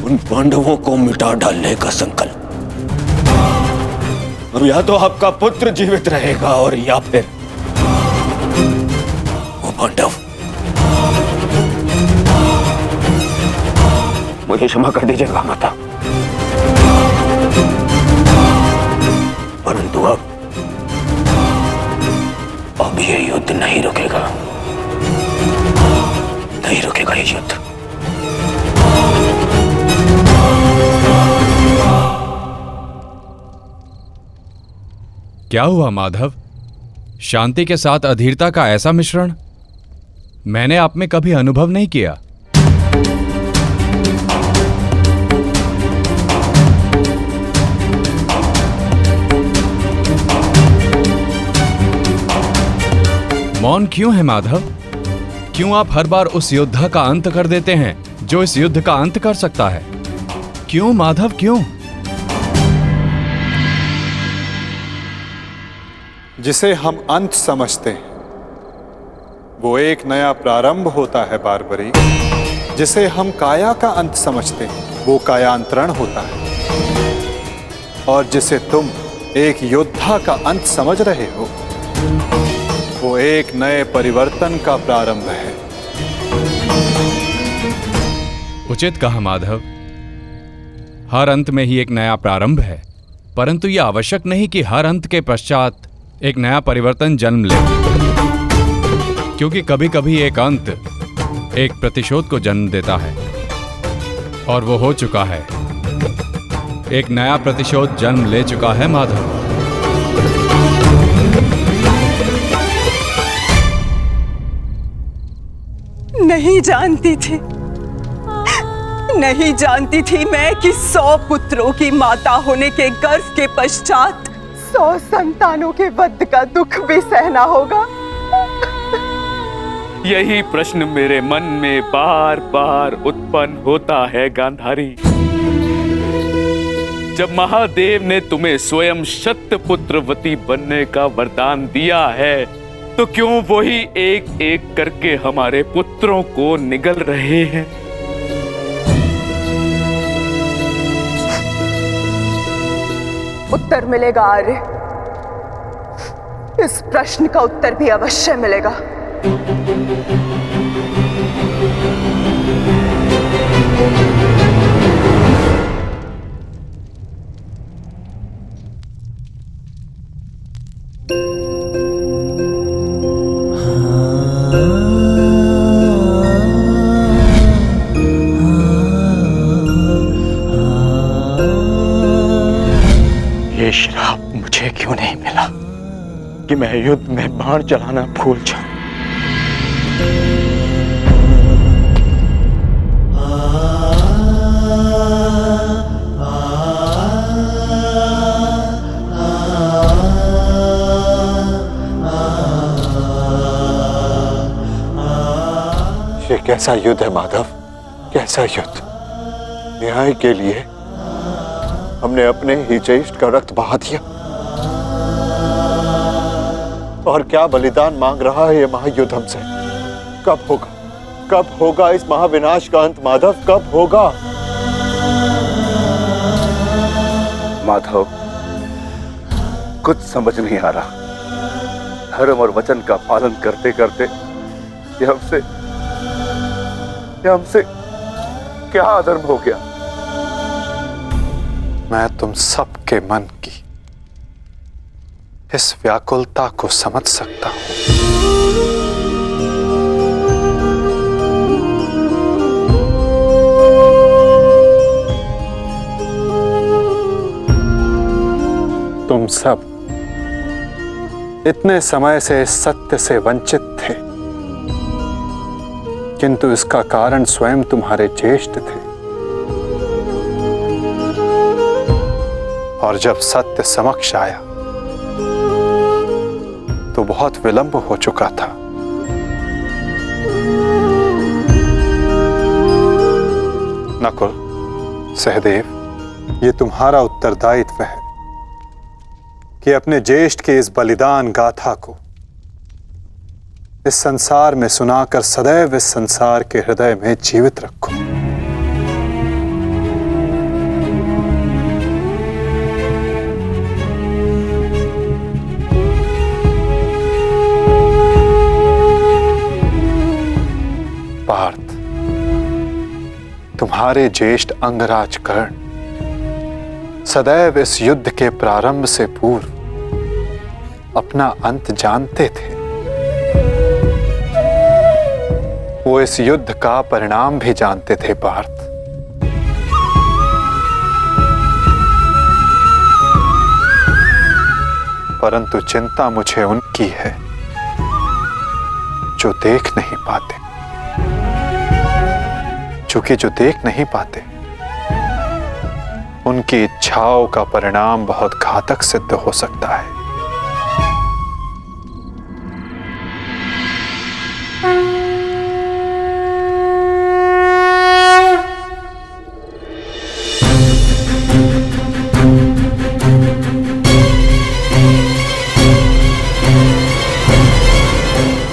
उन पांडवों को मिटा डालने का संकल्प। अब या तो आपका पुत्र जीवित रहेगा और या फिर वो पांडव। मुझे क्षमा कर दीजिएगा माता, परंतु अब ये युद्ध नहीं रुकेगा, नहीं रुकेगा ये युद्ध। क्या हुआ माधव? शांति के साथ अधीरता का ऐसा मिश्रण मैंने आप में कभी अनुभव नहीं किया। मौन क्यों है माधव? क्यों आप हर बार उस योद्धा का अंत कर देते हैं जो इस युद्ध का अंत कर सकता है? क्यों माधव, क्यों? जिसे हम अंत समझते हैं वो एक नया प्रारंभ होता है बारबरी। जिसे हम काया का अंत समझते हैं वो कायांतरण होता है। और जिसे तुम एक योद्धा का अंत समझ रहे हो वो एक नए परिवर्तन का प्रारंभ है। उचित कहा माधव। हर अंत में ही एक नया प्रारंभ है, परंतु यह आवश्यक नहीं कि हर अंत के पश्चात एक नया परिवर्तन जन्म ले, क्योंकि कभी कभी एक अंत एक प्रतिशोध को जन्म देता है, और वो हो चुका है। एक नया प्रतिशोध जन्म ले चुका है माधव। नहीं जानती थी मैं कि 100 पुत्रों की माता होने के गर्व के पश्चात 100 संतानों के वध का दुख भी सहना होगा। यही प्रश्न मेरे मन में बार बार उत्पन्न होता है गांधारी। जब महादेव ने तुम्हें स्वयं शतपुत्रवती बनने का वरदान दिया है, तो क्यों वही एक एक करके हमारे पुत्रों को निगल रहे हैं? उत्तर मिलेगा आर्य, इस प्रश्न का उत्तर भी अवश्य मिलेगा। ये श्राप मुझे क्यों नहीं मिला कि मैं युद्ध में बाण चलाना भूल जाऊं? ये कैसा युद्ध है माधव, कैसा युद्ध? न्याय के लिए हमने अपने ही ज्येष्ठ का रक्त बहा दिया, और क्या बलिदान मांग रहा है ये महायुद्ध हमसे? कब होगा इस महाविनाश का अंत माधव, कब होगा? माधव, कुछ समझ नहीं आ रहा। धर्म और वचन का पालन करते करते ये हमसे क्या अधर्म हो गया? मैं तुम सबके मन की इस व्याकुलता को समझ सकता हूं। तुम सब इतने समय से इस सत्य से वंचित थे, किंतु इसका कारण स्वयं तुम्हारे ज्येष्ठ थे, और जब सत्य समक्ष आया तो बहुत विलंब हो चुका था। नकुल, सहदेव, ये तुम्हारा उत्तरदायित्व है कि अपने ज्येष्ठ के इस बलिदान गाथा को इस संसार में सुनाकर सदैव इस संसार के हृदय में जीवित रखो। पार्थ, तुम्हारे ज्येष्ठ अंगराज कर्ण सदैव इस युद्ध के प्रारंभ से पूर्व अपना अंत जानते थे। वो इस युद्ध का परिणाम भी जानते थे पार्थ। परंतु चिंता मुझे उनकी है जो देख नहीं पाते, क्योंकि जो देख नहीं पाते उनकी इच्छाओं का परिणाम बहुत घातक सिद्ध हो सकता है।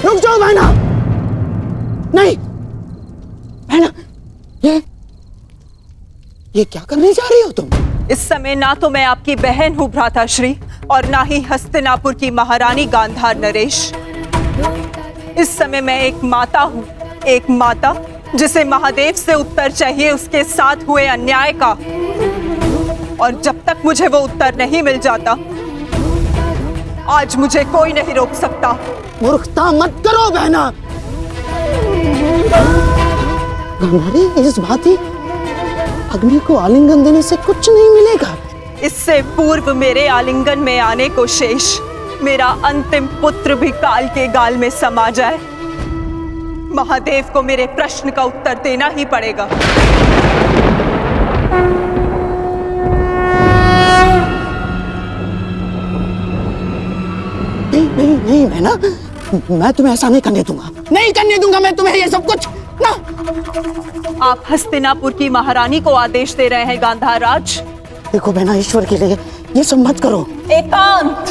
रुक जाओ बहना, नहीं बहना, ये क्या करने जा रही हो तुम? इस समय ना तो मैं आपकी बहन हूँ भ्राताश्री, और ना ही हस्तिनापुर की महारानी गांधार नरेश। इस समय मैं एक माता हूँ, एक माता जिसे महादेव से उत्तर चाहिए उसके साथ हुए अन्याय का। और जब तक मुझे वो उत्तर नहीं मिल जाता, आज मुझे कोई नहीं रोक सकता। मूर्खता मत करो बहना। गांधारी, इस भांति अग्नि को आलिंगन देने से कुछ नहीं मिलेगा। इससे पूर्व मेरे आलिंगन में आने को शेष मेरा अंतिम पुत्र भी काल के गाल में समा जाए, महादेव को मेरे प्रश्न का उत्तर देना ही पड़ेगा। नहीं बहना, मैं तुम्हें ऐसा नहीं करने दूंगा। नहीं करने दूंगा मैं तुम्हें ये सब कुछ ना। आप हस्तिनापुर की महारानी को आदेश दे रहे हैं गांधार राज? देखो बहना, ईश्वर के लिए ये सब मत करो। एकांत।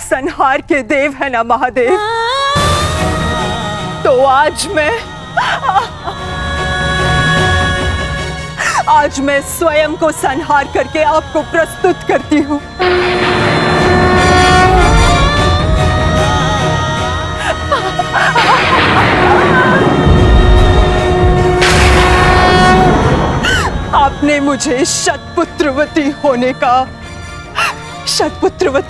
संहार के देव है ना महादेव, तो आज मैं स्वयं को संहार करके आपको प्रस्तुत करती हूँ। आपने मुझे शतपुत्रवती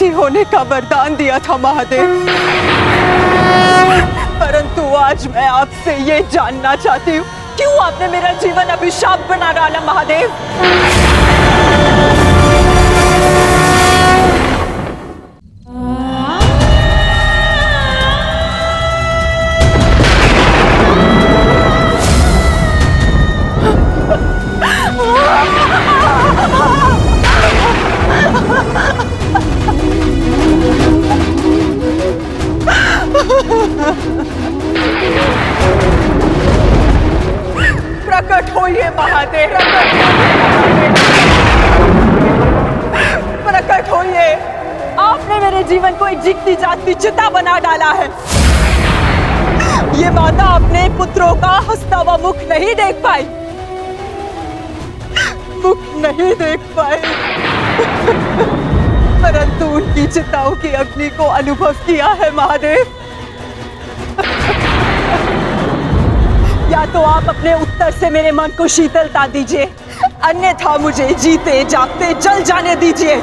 होने का वरदान दिया था महादेव, परंतु आज मैं आपसे ये जानना चाहती हूँ, क्यों आपने मेरा जीवन अभिशाप बना डाला महादेव? प्रकट होइए महादेव, प्रकट होइए। आपने मेरे जीवन को एक जीती जागती चिता बना डाला है। ये माता अपने पुत्रों का हंसता हुआ मुख नहीं देख पाई, परंतु उनकी चिताओं की अग्नि को अनुभव किया है महादेव। या तो आप अपने उत्तर से मेरे मन को शीतलता दीजिए, अन्यथा मुझे जीते जागते जल जाने दीजिए।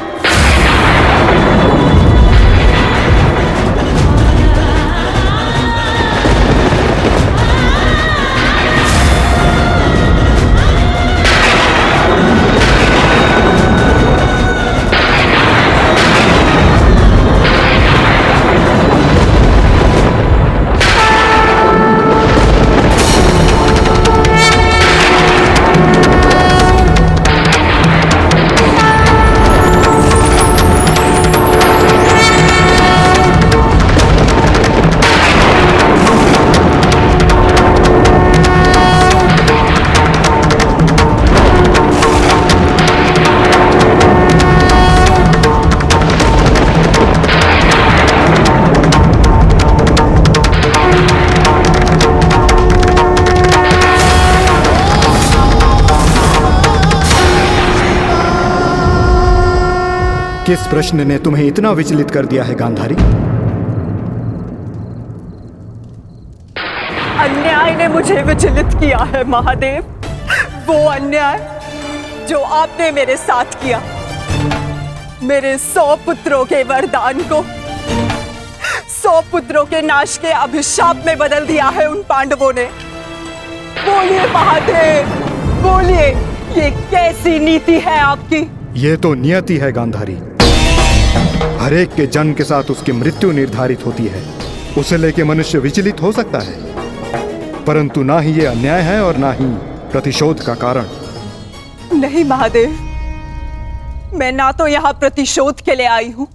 किस प्रश्न ने तुम्हें इतना विचलित कर दिया है गांधारी? अन्याय ने मुझे विचलित किया है महादेव, वो अन्याय जो आपने मेरे साथ किया। मेरे 100 पुत्रों के वरदान को 100 पुत्रों के नाश के अभिशाप में बदल दिया है उन पांडवों ने। बोलिए महादेव, बोलिए, ये कैसी नीति है आपकी? ये तो नियति है गांधारी। हर एक के जन्म के साथ उसकी मृत्यु निर्धारित होती है। उसे लेके मनुष्य विचलित हो सकता है, परंतु ना ही ये अन्याय है और ना ही प्रतिशोध का कारण। नहीं महादेव, मैं ना तो यहाँ प्रतिशोध के लिए आई हूँ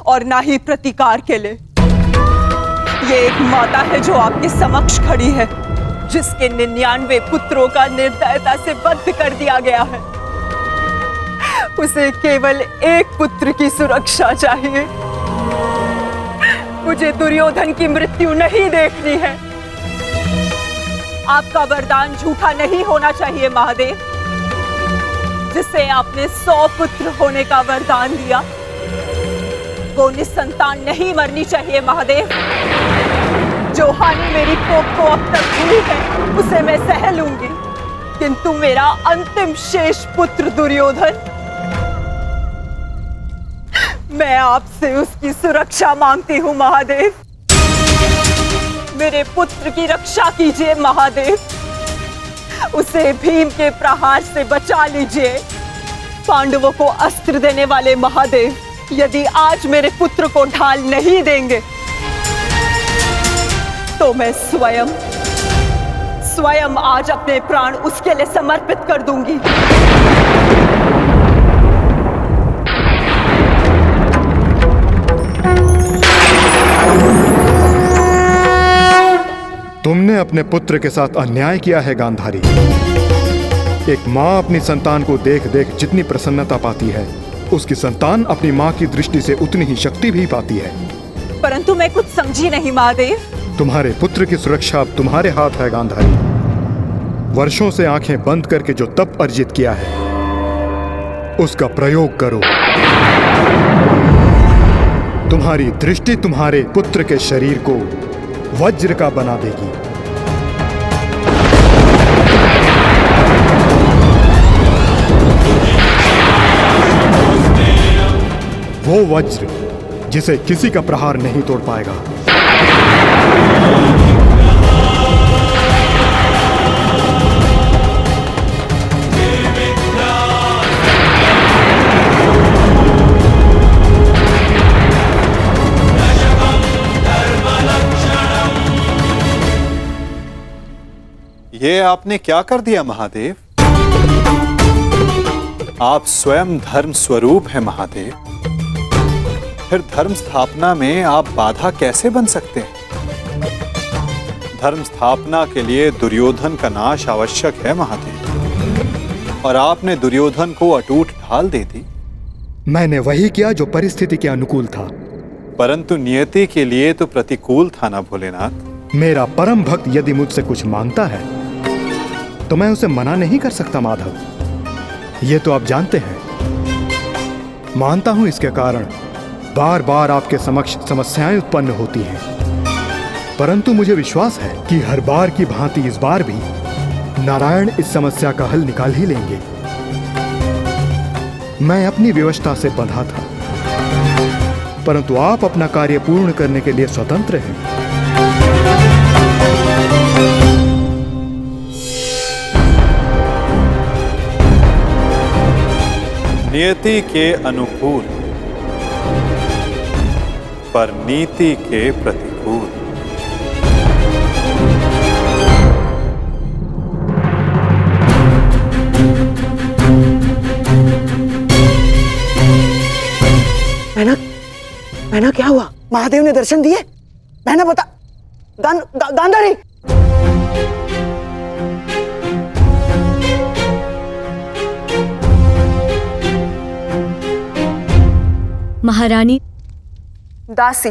और ना ही प्रतिकार के लिए। ये एक माता है जो आपके समक्ष खड़ी है। जिसके 99 पुत्रों का निर्दयता से वध कर दिया गया है, उसे केवल एक पुत्र की सुरक्षा चाहिए। मुझे दुर्योधन की मृत्यु नहीं देखनी है। आपका वरदान झूठा नहीं होना चाहिए महादेव। जिसे आपने 100 पुत्र होने का वरदान दिया, वो निसंतान नहीं मरनी चाहिए महादेव। जो हानि मेरी कोख को अब तक हुई है, उसे मैं सह लूंगी, किंतु मेरा अंतिम शेष पुत्र दुर्योधन, मैं आपसे उसकी सुरक्षा मांगती हूँ महादेव। मेरे पुत्र की रक्षा कीजिए महादेव। उसे भीम के प्रहार से बचा लीजिए। पांडवों को अस्त्र देने वाले महादेव, यदि आज मेरे पुत्र को ढाल नहीं देंगे तो मैं स्वयं आज अपने प्राण उसके लिए समर्पित कर दूंगी। तुमने अपने पुत्र के साथ अन्याय किया है गांधारी। एक माँ अपनी संतान को देख देख जितनी प्रसन्नता पाती है, उसकी संतान अपनी माँ की दृष्टि से उतनी ही शक्ति भी पाती है। परंतु मैं कुछ समझी नहीं महादेव। तुम्हारे पुत्र की सुरक्षा अब तुम्हारे हाथ है गांधारी। वर्षों से आंखें बंद करके जो तप अर्जित किया है, उसका प्रयोग करो। तुम्हारी दृष्टि तुम्हारे पुत्र के शरीर को वज्र का बना देगी। वो वज्र जिसे किसी का प्रहार नहीं तोड़ पाएगा। ये आपने क्या कर दिया महादेव? आप स्वयं धर्म स्वरूप हैं महादेव। फिर धर्म स्थापना में आप बाधा कैसे बन सकते हैं? धर्म स्थापना के लिए दुर्योधन का नाश आवश्यक है महादेव, और आपने दुर्योधन को अटूट ढाल दे दी। मैंने वही किया जो परिस्थिति के अनुकूल था। परंतु नियति के लिए तो प्रतिकूल था ना भोलेनाथ। मेरा परम भक्त यदि मुझसे कुछ मांगता है तो मैं उसे मना नहीं कर सकता माधव। ये तो आप जानते हैं। मानता हूं इसके कारण बार बार आपके समक्ष समस्याएं उत्पन्न होती हैं, परंतु मुझे विश्वास है कि हर बार की भांति इस बार भी नारायण इस समस्या का हल निकाल ही लेंगे। मैं अपनी व्यवस्था से बंधा था, परंतु आप अपना कार्य पूर्ण करने के लिए स्वतंत्र हैं। नियति के अनुकूल पर नीति के प्रतिकूल। बहना क्या हुआ? महादेव ने दर्शन दिए? बहना बता। गांधारी। महारानी। दासी,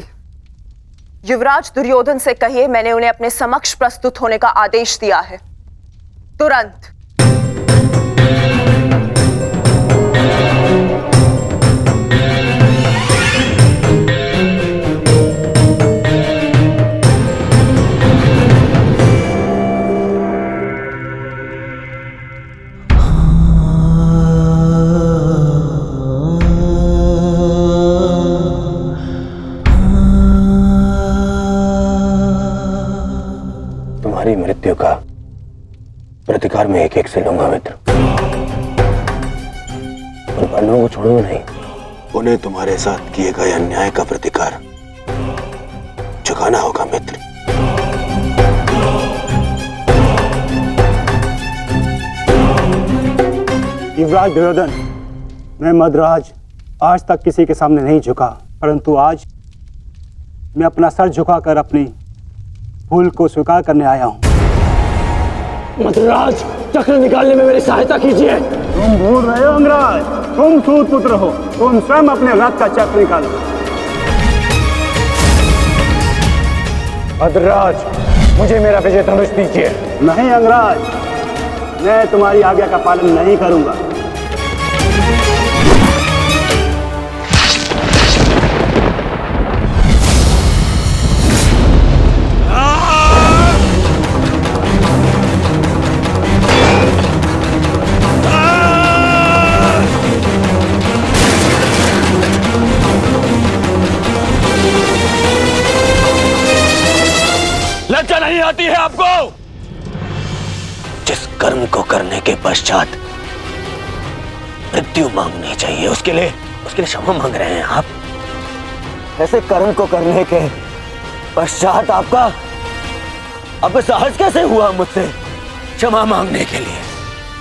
युवराज दुर्योधन से कहिए मैंने उन्हें अपने समक्ष प्रस्तुत होने का आदेश दिया है। तुरंत। मृत्यु का प्रतिकार में एक एक से लूंगा मित्र, और पांडवों को छोड़ूंगा नहीं। उन्हें तुम्हारे साथ किए गए अन्याय का प्रतिकार चुकाना होगा मित्र। युवराज दुर्योधन, मैं मद्राज आज तक किसी के सामने नहीं झुका, परंतु आज मैं अपना सर झुकाकर अपनी भूल को स्वीकार करने आया हूं। मद्राज, चक्र निकालने में मेरी सहायता कीजिए। तुम भूल रहे हो अंगराज, तुम सूत पुत्र हो, तुम स्वयं अपने रथ का चक्र निकालो। मद्राज, मुझे मेरा विजय धनुष दीजिए। नहीं अंगराज, मैं तुम्हारी आज्ञा का पालन नहीं करूंगा। लज्जा नहीं आती है आपको? जिस कर्म को करने के पश्चात मृत्यु मांगनी चाहिए, उसके लिए क्षमा मांग रहे हैं आप? ऐसे कर्म को करने के पश्चात आपका अब साहस कैसे हुआ मुझसे क्षमा मांगने के लिए?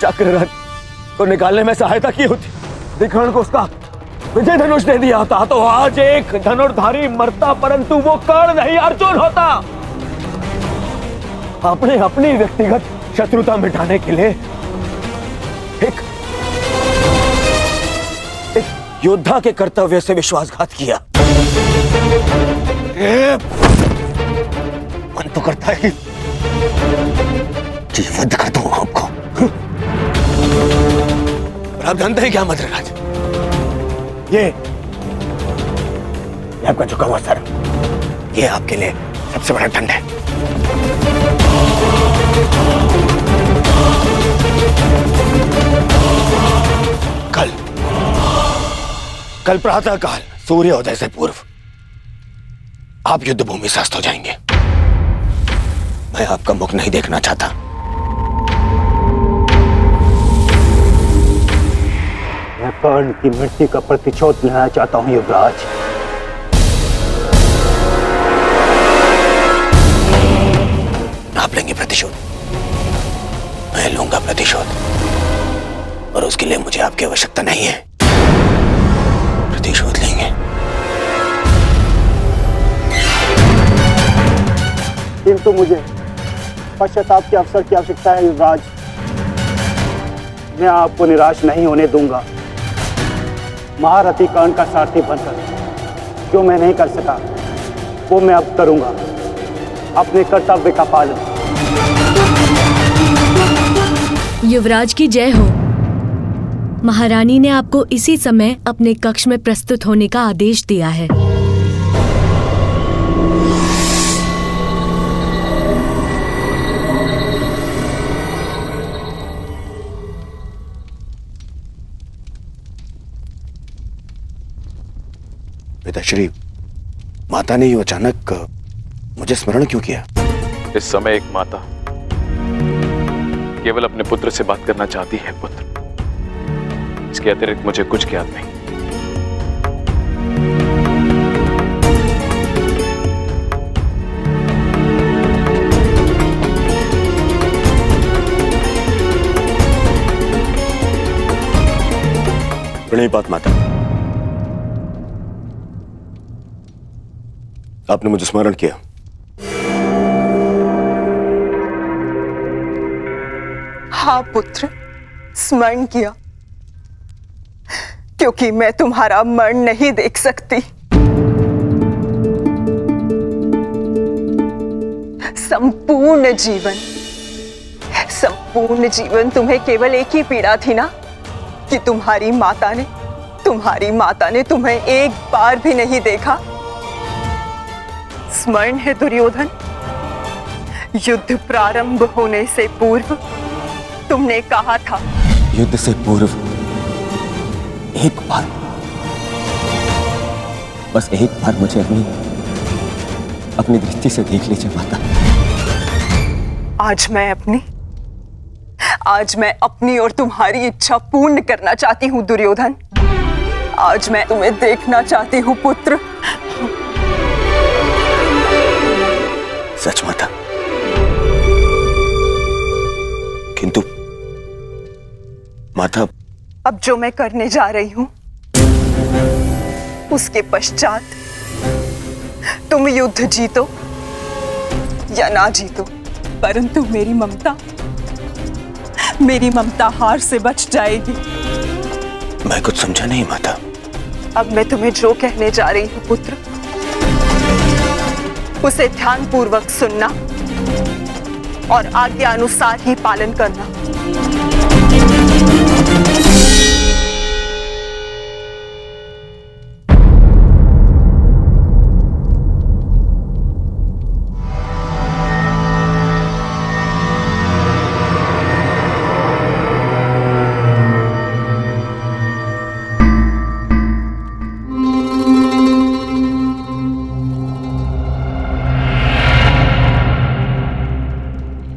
चक्र रथ को निकालने में सहायता की होती, दिखण को उसका विजय धनुष दे दिया होता तो आज एक धनुर्धारी मरता, परंतु वो कर्ण नहीं अर्जुन होता। आपने अपनी व्यक्तिगत शत्रुता मिटाने के लिए एक योद्धा के कर्तव्य से विश्वासघात किया। मन तो करता है कि वध कर दूं आपको। और आप जानते हैं क्या मद्रराज, ये आपका झुका हुआ सर, ये आपके लिए सबसे बड़ा दंड है। कल प्रातः काल सूर्योदय से पूर्व आप युद्ध भूमि से अस्त हो जाएंगे। मैं आपका मुख नहीं देखना चाहता। मैं कर्ण की मृत्यु का प्रतिशोध लेना चाहता हूं युवराज। आप लेंगे प्रतिशोध? मैं लूंगा प्रतिशोध, और उसके लिए मुझे आपकी आवश्यकता नहीं है। प्रतिशोध लेंगे। किंतु मुझे पश्चाताप के अवसर की आवश्यकता है युवराज। मैं आपको निराश नहीं होने दूंगा। महारथी कर्ण का सारथी बनकर जो मैं नहीं कर सका वो मैं अब करूंगा, अपने कर्तव्य का पालन। युवराज की जय हो। महारानी ने आपको इसी समय अपने कक्ष में प्रस्तुत होने का आदेश दिया है। पिताश्री, माता ने यूं अचानक मुझे स्मरण क्यों किया? इस समय एक माता केवल अपने पुत्र से बात करना चाहती है पुत्र, इसके अतिरिक्त मुझे कुछ ज्ञात नहीं। प्रणिपात माता, आपने मुझे स्मरण किया। हाँ पुत्र, स्मरण किया, क्योंकि मैं तुम्हारा मरण नहीं देख सकती। संपूर्ण जीवन तुम्हें केवल एक ही पीड़ा थी ना, कि तुम्हारी माता ने तुम्हें एक बार भी नहीं देखा। स्मरण है दुर्योधन, युद्ध प्रारंभ होने से पूर्व तुमने कहा था, युद्ध से पूर्व एक बार, बस एक बार मुझे अपनी दृष्टि से देख लीजिए माता। आज मैं अपनी और तुम्हारी इच्छा पूर्ण करना चाहती हूँ दुर्योधन। आज मैं तुम्हें देखना चाहती हूँ पुत्र। सच माता, किंतु माता, अब जो मैं करने जा रही हूं उसके पश्चात तुम युद्ध जीतो या ना जीतो, परंतु मेरी ममता मेरी ममता हार से बच जाएगी। मैं कुछ समझा नहीं माता। अब मैं तुम्हें जो कहने जा रही हूँ पुत्र, उसे ध्यानपूर्वक सुनना और आज्ञा अनुसार ही पालन करना।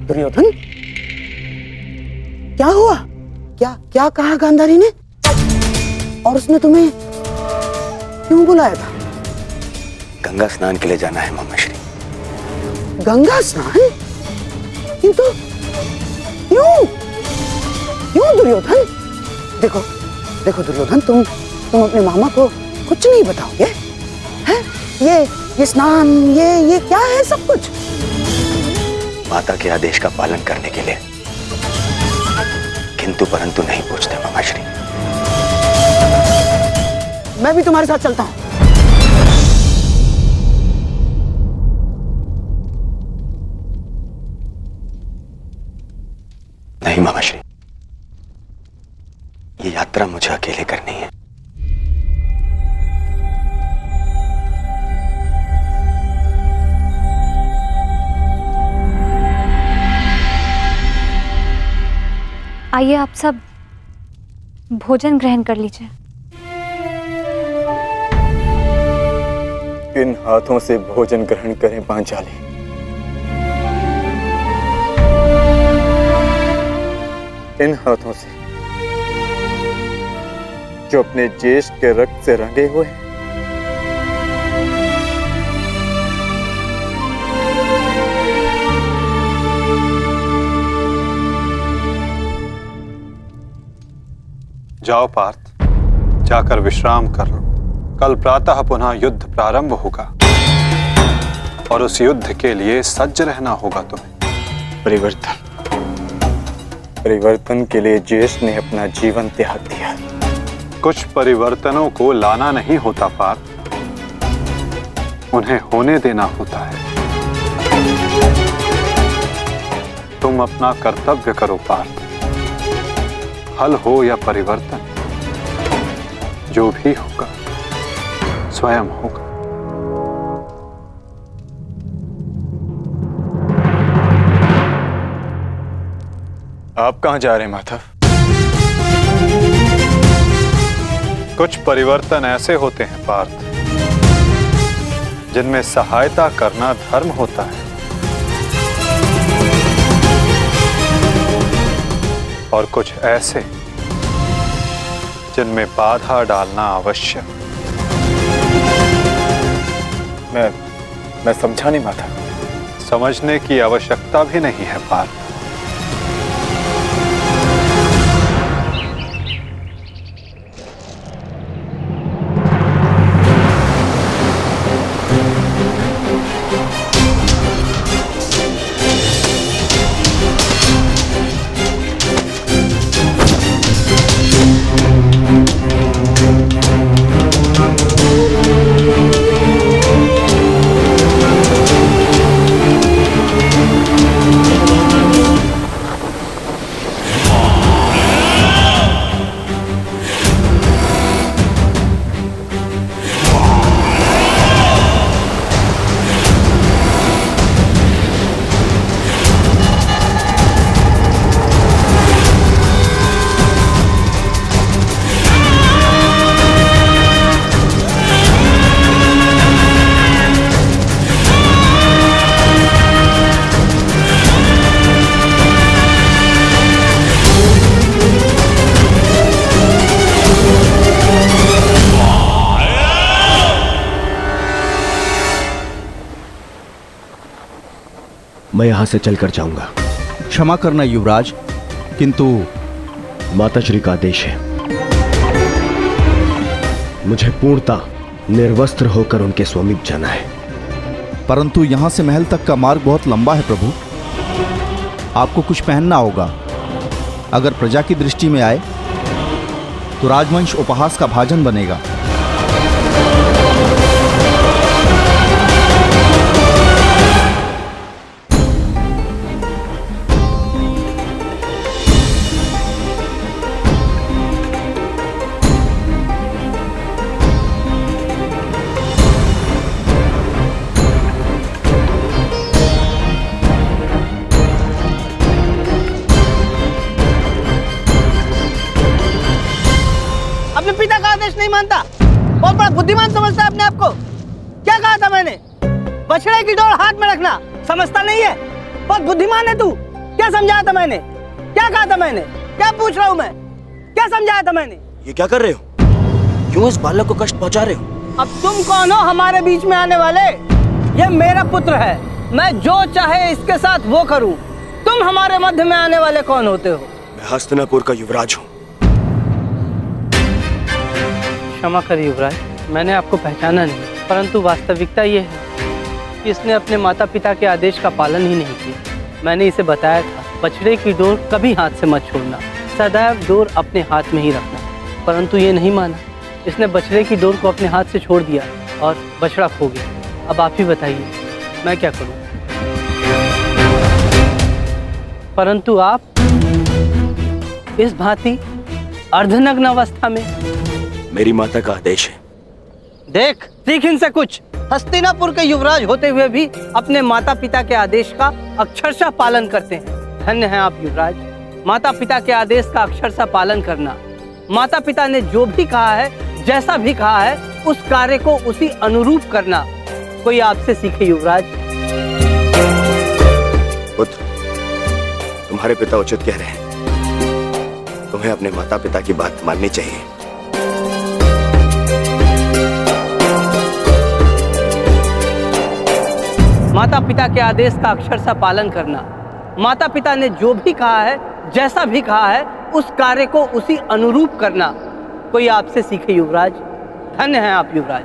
दुर्योधन, क्या हुआ? क्या क्या कहा गांधारी ने? और उसने तुम्हें क्यों बुलाया था? गंगा स्नान के लिए जाना है मामाश्री। गंगा स्नान? किंतु क्यों? क्यों दुर्योधन? देखो देखो दुर्योधन, तुम अपने मामा को कुछ नहीं बताओगे? हैं? ये स्नान, ये क्या है सब कुछ? माता के आदेश का पालन करने के लिए किंतु परंतु नहीं पूछते मामाश्री। मैं भी तुम्हारे साथ चलता हूं। नहीं मामाश्री, ये यात्रा मुझे अकेले करनी है। आइए आप सब भोजन ग्रहण कर लीजिए। किन हाथों से भोजन ग्रहण करें पांचाली? इन हाथों से जो अपने ज्येष्ठ के रक्त से रंगे हुए हैं। जाओ पार्थ, जाकर विश्राम कर लो। कल प्रातः पुनः युद्ध प्रारंभ होगा और उस युद्ध के लिए सज्ज रहना होगा तुम्हें। परिवर्तन के लिए ज्येष्ठ ने अपना जीवन त्याग दिया। कुछ परिवर्तनों को लाना नहीं होता पार्थ, उन्हें होने देना होता है। तुम अपना कर्तव्य करो पार्थ। फल हो या परिवर्तन, जो भी होगा स्वयं होगा। आप कहां जा रहे हैं माधव? कुछ परिवर्तन ऐसे होते हैं पार्थ, जिनमें सहायता करना धर्म होता है और कुछ ऐसे जिनमें बाधा डालना आवश्यक। मैं समझा नहीं माता। समझने की आवश्यकता भी नहीं है पार्थ। मैं यहां से चलकर जाऊंगा। क्षमा करना युवराज, किंतु माताश्री का आदेश है। मुझे पूर्णतः निर्वस्त्र होकर उनके समीप जाना है। परंतु यहां से महल तक का मार्ग बहुत लंबा है प्रभु। आपको कुछ पहनना होगा। अगर प्रजा की दृष्टि में आए तो राजवंश उपहास का भाजन बनेगा। अपने पिता का आदेश नहीं मानता, बहुत बड़ा बुद्धिमान समझता है अपने आप को। क्या कहा था मैंने? बछड़े की डोर हाथ में रखना, समझता नहीं है? बहुत बुद्धिमान है तू। क्या समझाया था मैंने? क्या कहा था मैंने? क्या पूछ रहा हूँ मैं? क्या समझाया था मैंने? ये क्या कर रहे हो? क्यों इस बालक को कष्ट पहुंचा रहे हो? अब तुम कौन हो हमारे बीच में आने वाले? ये मेरा पुत्र है, मैं जो चाहे इसके साथ वो करूं। तुम हमारे मध्य में आने वाले कौन होते हो? मैं हस्तिनापुर का युवराज हूँ। क्षमा कर युवराज, मैंने आपको पहचाना नहीं, परंतु वास्तविकता ये है कि इसने अपने माता पिता के आदेश का पालन ही नहीं किया। मैंने इसे बताया था, बछड़े की डोर कभी हाथ से मत छोड़ना, सदैव डोर अपने हाथ में ही रखना, परंतु ये नहीं माना। इसने बछड़े की डोर को अपने हाथ से छोड़ दिया और बछड़ा खो गया। अब आप ही बताइए, मैं क्या करूं? परंतु आप इस भांति अर्धनग्न अवस्था में। मेरी माता का आदेश है। देख, सीख इनसे कुछ। हस्तिनापुर के युवराज होते हुए भी अपने माता पिता के आदेश का अक्षरशः पालन करते हैं। धन्य हैं आप युवराज। माता पिता के आदेश का अक्षरशः पालन करना, माता पिता ने जो भी कहा है, जैसा भी कहा है, उस कार्य को उसी अनुरूप करना कोई आपसे सीखे युवराज। पुत्र, तुम्हारे पिता उचित कह रहे हैं। तुम्हें अपने माता पिता की बात माननी चाहिए। माता पिता के आदेश का अक्षरशः पालन करना, माता पिता ने जो भी कहा है, जैसा भी कहा है, उस कार्य को उसी अनुरूप करना कोई आपसे सीखे युवराज। धन्य हैं आप युवराज।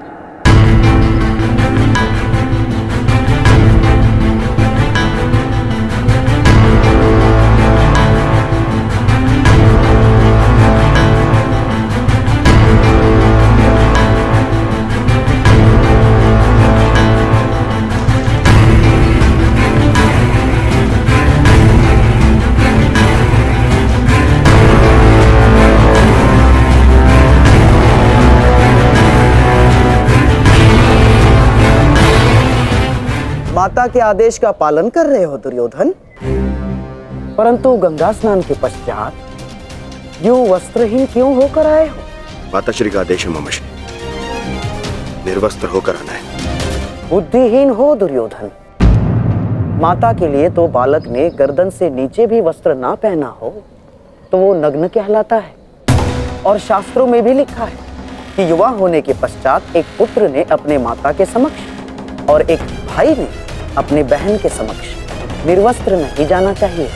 माता के आदेश का पालन कर रहे हो दुर्योधन, परंतु गंगा स्नान के पश्चात यूं वस्त्रहीन क्यों होकर आए हो? माता श्री का आदेश है ममश्री, निर्वस्त्र होकर आना है। बुद्धिहीन हो दुर्योधन। माता के लिए तो बालक ने गर्दन से नीचे भी वस्त्र ना पहना हो तो वो नग्न कहलाता है। और शास्त्रों में भी लिखा है कि युवा होने के पश्चात एक पुत्र ने अपने माता के समक्ष और एक भाई ने अपने बहन के समक्ष निर्वस्त्र नहीं जाना चाहिए।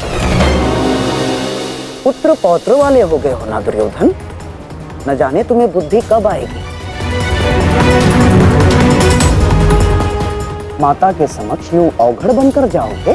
पुत्र पौत्र वाले हो गए हो ना दुर्योधन, न जाने तुम्हें बुद्धि कब आएगी। माता के समक्ष यूं अवघड़ बनकर जाओगे?